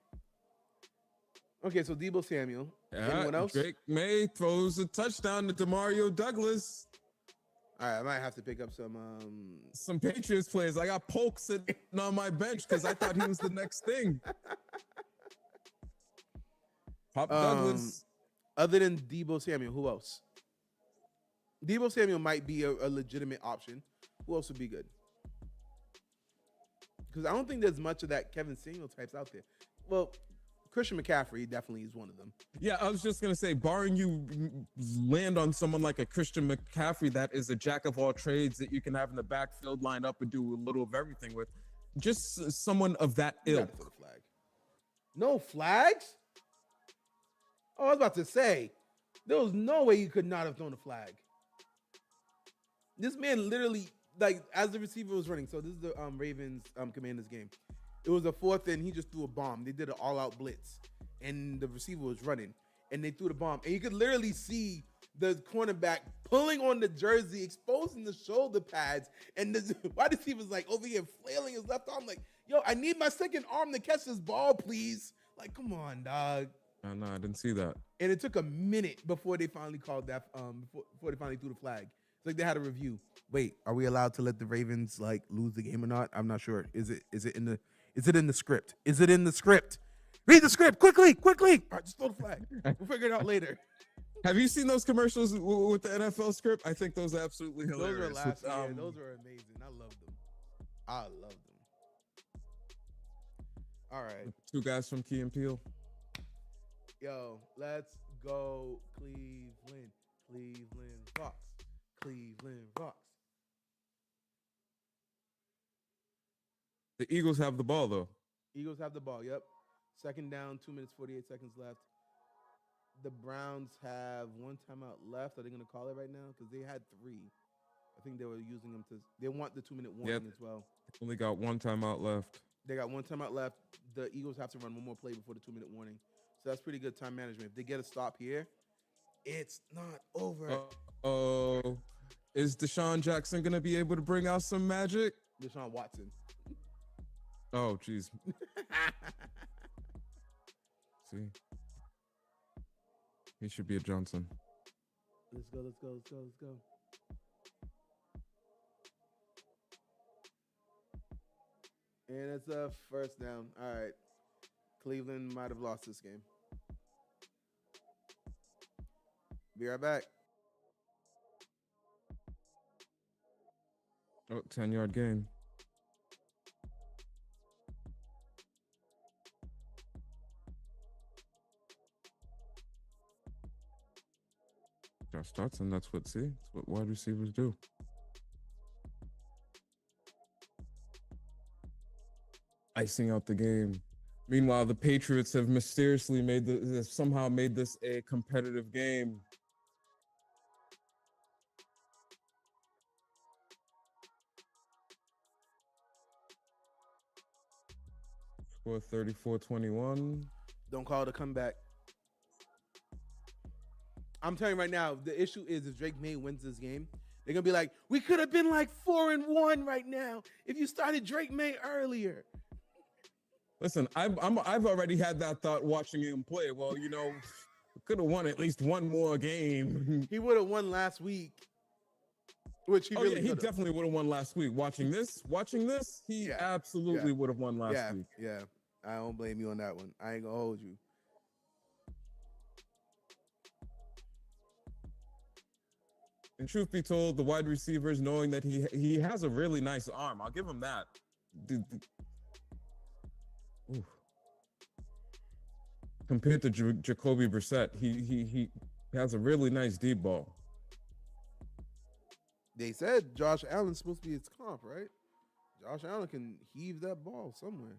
Okay, so Debo Samuel. Yeah, Anyone else? Drake May throws a touchdown to Demario Douglas. All right, I might have to pick up Some Patriots players. I got Polk sitting on my bench because I thought he was the next thing. Pop Douglas. Other than Debo Samuel, who else? Debo Samuel might be a legitimate option. Who else would be good? Because I don't think there's much of that Kevin Samuel types out there. Well, Christian McCaffrey definitely is one of them. Yeah, I was just going to say, barring you land on someone like a Christian McCaffrey that is a jack of all trades that you can have in the backfield, line up and do a little of everything with, just someone of that ilk. Throw the flag. No flags? Oh, I was about to say, there was no way you could not have thrown a flag. This man literally, like, as the receiver was running, so this is the Ravens Commanders game. It was a 4th and he just threw a bomb. They did an all-out blitz, and the receiver was running, and they threw the bomb. And you could literally see the cornerback pulling on the jersey, exposing the shoulder pads, and the wide receiver's like over here flailing his left arm, like, yo, I need my second arm to catch this ball, please. Like, come on, dog. Oh, no, I didn't see that. And it took a minute before they finally called that, before they finally threw the flag. It's like they had a review. Wait, are we allowed to let the Ravens like lose the game or not? I'm not sure. Is it in the script? Is it in the script? Read the script quickly. All right, just throw the flag. We'll figure it out later. Have you seen those commercials with the NFL script? I think those are absolutely hilarious. Those were last year. Those were amazing. I love them. All right. 2 guys from Key and Peele. Yo, let's go Cleveland. Cleveland rocks. Cleveland rocks. The Eagles have the ball, though. Eagles have the ball, yep. 2nd down, 2 minutes, 48 seconds left. The Browns have 1 timeout left. Are they going to call it right now? Because they had 3. I think they were using them to. They want the 2-minute warning as well. Only got 1 timeout left. They got 1 timeout left. The Eagles have to run 1 more play before the 2-minute warning. So that's pretty good time management. If they get a stop here, it's not over. Oh, is Deshaun Jackson going to be able to bring out some magic? Deshaun Watson. Oh, jeez. See? He should be a Johnson. Let's go. And it's a 1st down. All right. Cleveland might have lost this game. Be right back. Oh, 10-yard gain. Josh Dotson, that's what wide receivers do. Icing out the game. Meanwhile, the Patriots have mysteriously somehow made this a competitive game. Score 34-21. Don't call it a comeback. I'm telling you right now, the issue is if Drake May wins this game, they're going to be like, we could have been like 4-1 right now if you started Drake May earlier. Listen, I've already had that thought watching him play. Well, you know, could have won at least 1 more game. He would have won last week, which he really he definitely would have won last week. Watching this, he absolutely would have won last week. Yeah, I don't blame you on that one. I ain't gonna hold you. And truth be told, the wide receivers, knowing that he has a really nice arm, I'll give him that. Compared to Jacoby Brissett, he has a really nice deep ball. They said Josh Allen's supposed to be his comp, right? Josh Allen can heave that ball somewhere.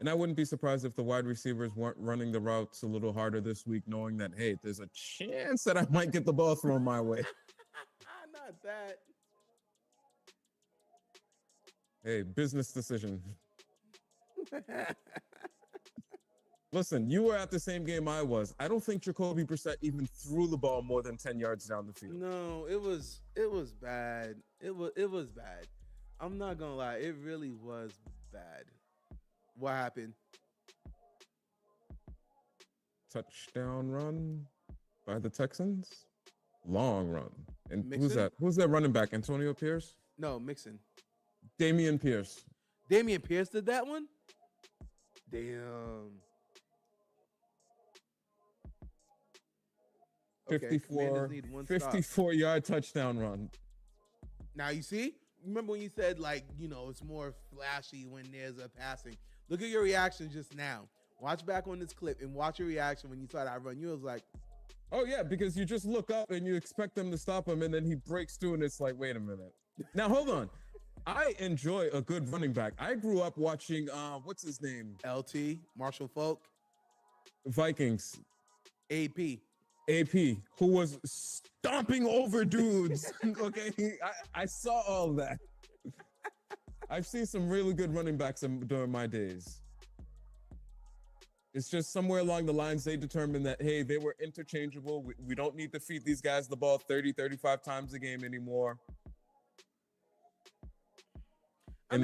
And I wouldn't be surprised if the wide receivers weren't running the routes a little harder this week, knowing that, hey, there's a chance that I might get the ball thrown my way. Not that. Hey, business decision. Listen, you were at the same game I was. I don't think Jacoby Brissett even threw the ball more than 10 yards down the field. No, it was bad. It was bad. I'm not gonna lie, it really was bad. What happened? touchdown run by the Texans. Long run. And Mixon? who's that? Who's that running back? Antonio Pierce? No, Mixon. Damian Pierce. Damian Pierce did that one? Damn. Okay, 54-yard touchdown run. Now you see? Remember when you said it's more flashy when there's a passing. Look at your reaction just now. Watch back on this clip and watch your reaction when you saw that run. You was like, oh yeah, because you just look up and you expect them to stop him, and then he breaks through, and it's like, wait a minute. Now hold on. I enjoy a good running back. I grew up watching what's his name? LT, Marshall Falk, Vikings. AP, who was stomping over dudes. Okay, I saw all that. I've seen some really good running backs during my days. It's just somewhere along the lines they determined that, hey, they were interchangeable. We don't need to feed these guys the ball 30, 35 times a game anymore. And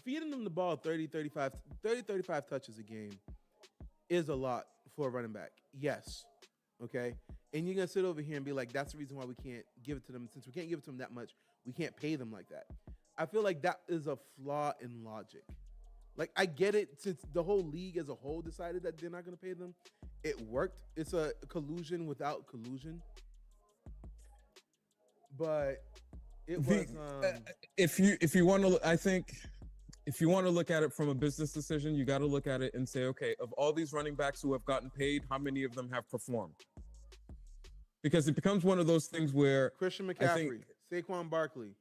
feeding them the ball 30, 35 touches a game is a lot for a running back. Yes. Okay. And you're going to sit over here and be like, that's the reason why we can't give it to them. Since we can't give it to them that much, we can't pay them like that. I feel like that is a flaw in logic. Like, I get it, since the whole league as a whole decided that they're not going to pay them. It worked. It's a collusion without collusion. But it was if you want to, I think if you want to look at it from a business decision, you got to look at it and say, okay, of all these running backs who have gotten paid, how many of them have performed? Because it becomes one of those things where Christian McCaffrey, Saquon Barkley.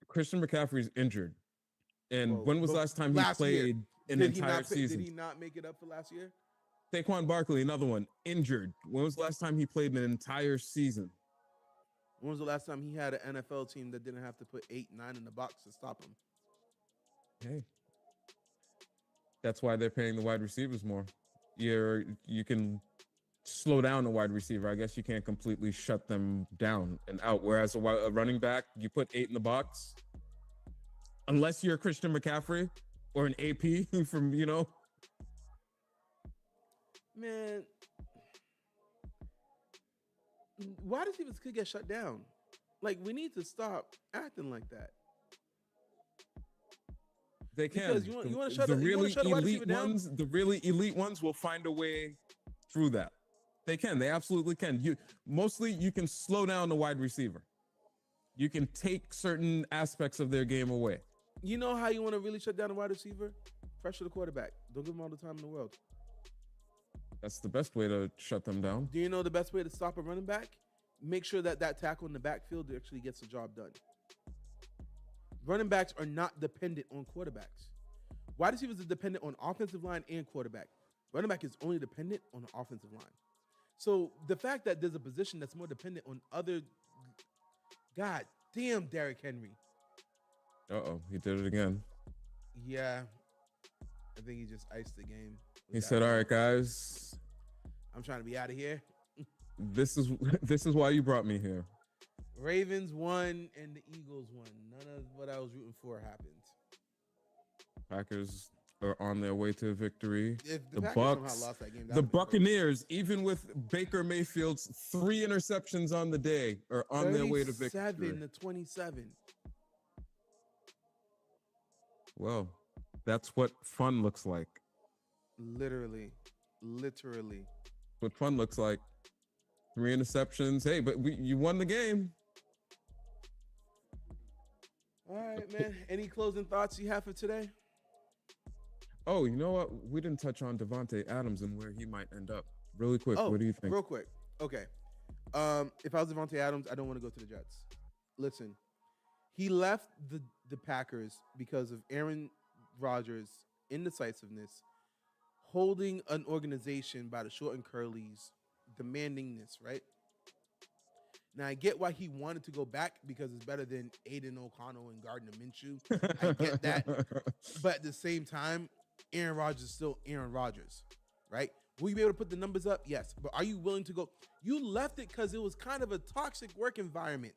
Christian McCaffrey's injured. And when was the last time he played an entire season? Did he not make it up for last year? Saquon Barkley, another one, injured. When was the last time he played an entire season? When was the last time he had an NFL team that didn't have to put 8, 9 in the box to stop him? Hey, that's why they're paying the wide receivers more. You can slow down a wide receiver. I guess you can't completely shut them down and out. Whereas a running back, you put 8 in the box. Unless you're Christian McCaffrey or an AP from, Man, wide receivers could get shut down. Like, we need to stop acting like that. They can. Because you want to shut the really elite ones. The really elite ones will find a way through that. They can. They absolutely can. You can slow down the wide receiver. You can take certain aspects of their game away. You know how you want to really shut down a wide receiver? Pressure the quarterback. Don't give him all the time in the world. That's the best way to shut them down. Do you know the best way to stop a running back? Make sure that tackle in the backfield actually gets the job done. Running backs are not dependent on quarterbacks. Wide receivers are dependent on offensive line and quarterback. Running back is only dependent on the offensive line. So the fact that there's a position that's more dependent on other... God damn, Derrick Henry. Uh-oh, he did it again. Yeah. I think he just iced the game. He said, all right, guys. I'm trying to be out of here. This is why you brought me here. Ravens won and the Eagles won. None of what I was rooting for happened. Packers are on their way to victory. If the Bucks lost that game, the Buccaneers, even with Baker Mayfield's 3 interceptions on the day, are on their way to victory. 37-27. Well, that's what fun looks like. Literally. What fun looks like. 3 interceptions. Hey, but you won the game. All right, man. Any closing thoughts you have for today? Oh, you know what? We didn't touch on Devontae Adams and where he might end up. Really quick, what do you think? Real quick. Okay. If I was Devontae Adams, I don't want to go to the Jets. Listen, he left the Packers because of Aaron Rodgers' indecisiveness, holding an organization by the short and curlies, demanding this, right? Now, I get why he wanted to go back because it's better than Aiden O'Connell and Gardner Minshew. I get that. But at the same time, Aaron Rodgers is still Aaron Rodgers, right? Will you be able to put the numbers up? Yes. But are you willing to go? You left it because it was kind of a toxic work environment.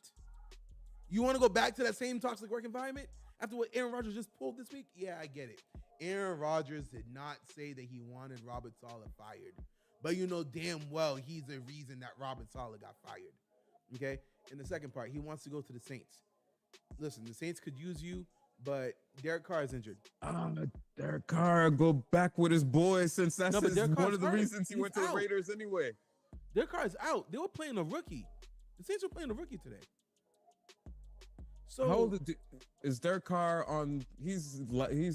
You want to go back to that same toxic work environment after what Aaron Rodgers just pulled this week? Yeah, I get it. Aaron Rodgers did not say that he wanted Robert Saleh fired. but you know damn well he's the reason that Robert Saleh got fired. Okay. In the second part, he wants to go to the Saints. Listen, the Saints could use you, but Derek Carr is injured. Derek Carr go back with his boys since that's No, but Derek one Carr's of the hurt. reasons he He's went to the out. Raiders anyway. Derek Carr is out. They were playing a rookie. The Saints were playing a rookie today. So How old is Derek Carr on? He's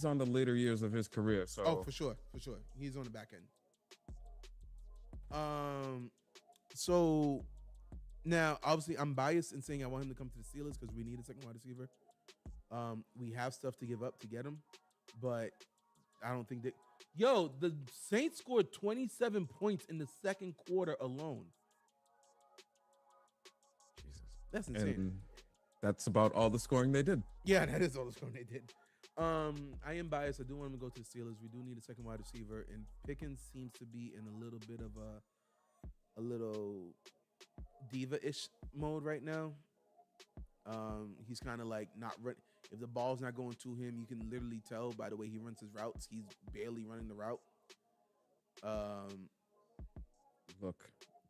on the later years of his career. So for sure. He's on the back end. So now obviously I'm biased in saying I want him to come to the Steelers because we need a second wide receiver. We have stuff to give up to get him, but I don't think that. Yo, the Saints scored 27 points in the second quarter alone. Jesus, that's insane. And that's about all the scoring they did. Yeah, that is all the scoring they did. I am biased. I do want him to go to the Steelers. We do need a second wide receiver, and Pickens seems to be in a little bit of a little diva-ish mode right now. He's kind of like not run. If the ball's not going to him, you can literally tell by the way he runs his routes. He's barely running the route. Look,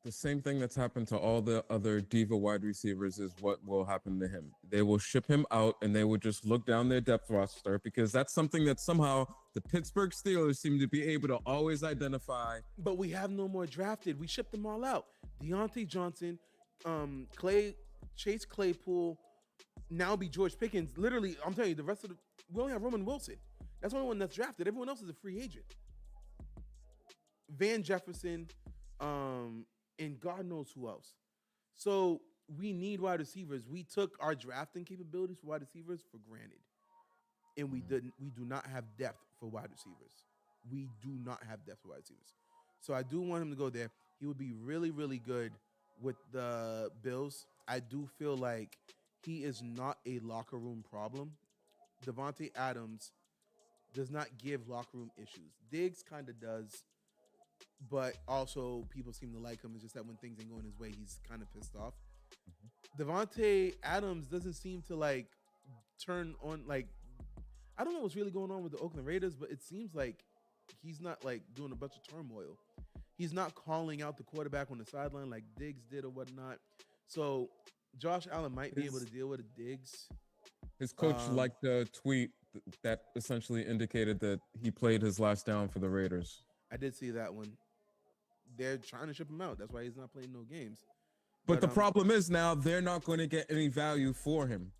the same thing that's happened to all the other diva wide receivers is what will happen to him. They will ship him out and they will just look down their depth roster because that's something that somehow the Pittsburgh Steelers seem to be able to always identify. But we have no more drafted. We shipped them all out. Deontay Johnson, Chase Claypool, now be George Pickens. Literally, I'm telling you, the rest of we only have Roman Wilson. That's the only one that's drafted. Everyone else is a free agent. Van Jefferson, and God knows who else. So we need wide receivers. We took our drafting capabilities for wide receivers for granted. And we do not have depth for wide receivers. We do not have depth for wide receivers. So I do want him to go there. He would be really, really good with the Bills. I do feel like he is not a locker room problem. Devontae Adams does not give locker room issues. Diggs kind of does, but also people seem to like him. It's just that when things ain't going his way, he's kind of pissed off. Devontae Adams doesn't seem to like turn on, like, I don't know what's really going on with the Oakland Raiders, but it seems like he's not like doing a bunch of turmoil. He's not calling out the quarterback on the sideline like Diggs did or whatnot. So Josh Allen might be able to deal with Diggs. His coach liked a tweet that essentially indicated that he played his last down for the Raiders. I did see that one. They're trying to ship him out. That's why he's not playing no games. But the problem is now they're not going to get any value for him.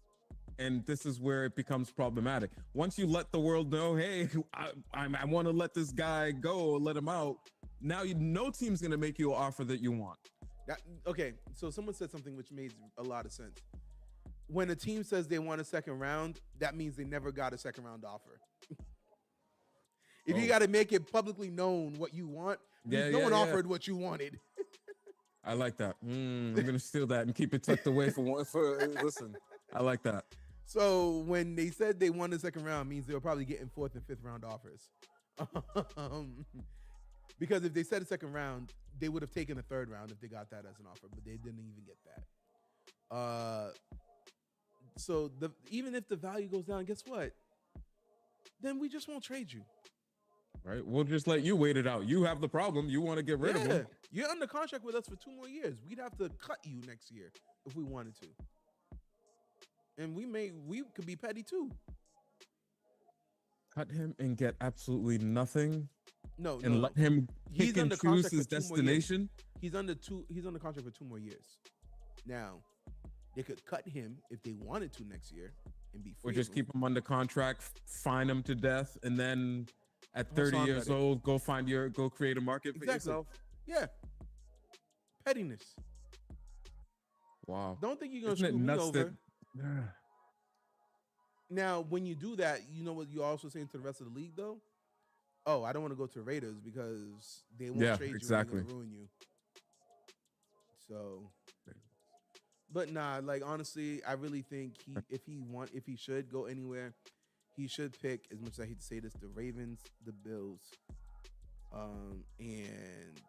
And this is where it becomes problematic. Once you let the world know, hey, I want to let this guy go, let him out. Now no team's going to make you an offer that you want. Okay, so someone said something which made a lot of sense. When a team says they want a second round, that means they never got a second round offer. If you got to make it publicly known what you want, no one offered what you wanted. I like that. I'm going to steal that and keep it tucked away listen, I like that. So when they said they won the second round, means they were probably getting fourth and fifth round offers. Because if they said a second round, they would have taken a third round if they got that as an offer, but they didn't even get that. So even if the value goes down, guess what? Then we just won't trade you. Right? We'll just let you wait it out. You have the problem. You want to get rid of him. You're under contract with us for 2 more years. We'd have to cut you next year if we wanted to. And we could be petty too. Cut him and get absolutely nothing. No, let him pick and choose his destination. He's under contract for 2 more years. Now, they could cut him if they wanted to next year and be free. Or just keep him under contract, fine him to death, and then at 30 years old, go create a market for yourself. Yeah. Pettiness. Wow. Don't think you're gonna screw me over. Now, when you do that, you know what you're also saying to the rest of the league, though? Oh, I don't want to go to Raiders because they won't trade you and they're gonna ruin you. So, but nah, like honestly, I really think if he should go anywhere, he should pick, as much as I hate to say this, the Ravens, the Bills, and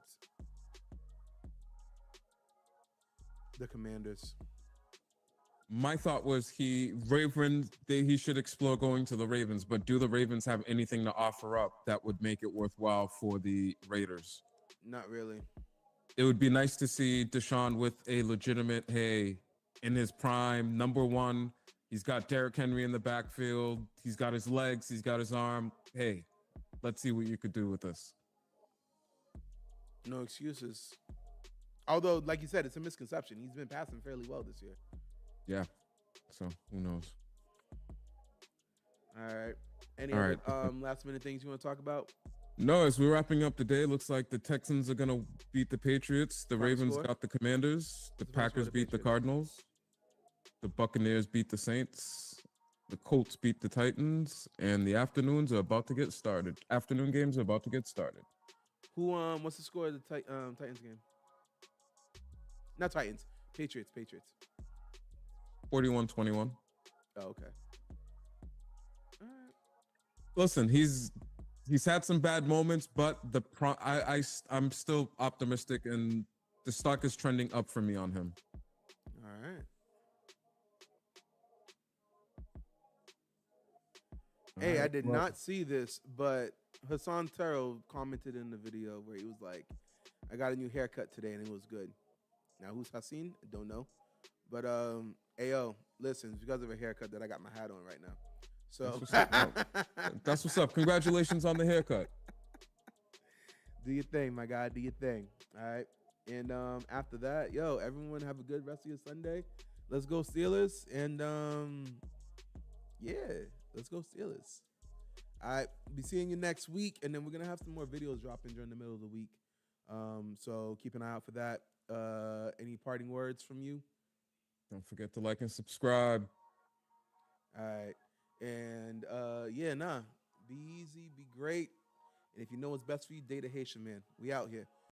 the Commanders. My thought was he should explore going to the Ravens, but do the Ravens have anything to offer up that would make it worthwhile for the Raiders? Not really. It would be nice to see Deshaun with a legitimate, hey, in his prime, number one. He's got Derrick Henry in the backfield. He's got his legs. He's got his arm. Hey, let's see what you could do with this. No excuses. Although, like you said, it's a misconception. He's been passing fairly well this year. Yeah. So who knows? All right. Any All other right. last minute things you want to talk about? No, as we're wrapping up the day, looks like the Texans are going to beat the Patriots. The Final Ravens score? got the Commanders. The What's the final score of Packers the beat the Patriots? Cardinals. The Buccaneers beat the Saints. The Colts beat the Titans. And the afternoons are about to get started. Afternoon games are about to get started. Who what's the score of the Titans game? Not Titans. Patriots. 41-21. Oh, okay. All right. Listen, he's had some bad moments, but I'm still optimistic, and the stock is trending up for me on him. All right. Hey, I did not see this, but Hassan Terrell commented in the video where he was like, I got a new haircut today and it was good. Now, who's Hassan? I don't know. But, ayo, listen, it's because of a haircut that I got my hat on right now. So, that's what's up. Congratulations on the haircut. Do your thing, my guy. Do your thing. All right. And after that, yo, everyone have a good rest of your Sunday. Let's go Steelers. And, yeah, let's go Steelers. All right. Be seeing you next week. And then we're going to have some more videos dropping during the middle of the week. So keep an eye out for that. Any parting words from you? Don't forget to like and subscribe. All right. And yeah, be easy, be great. And if you know what's best for you, date a Haitian man. We out here.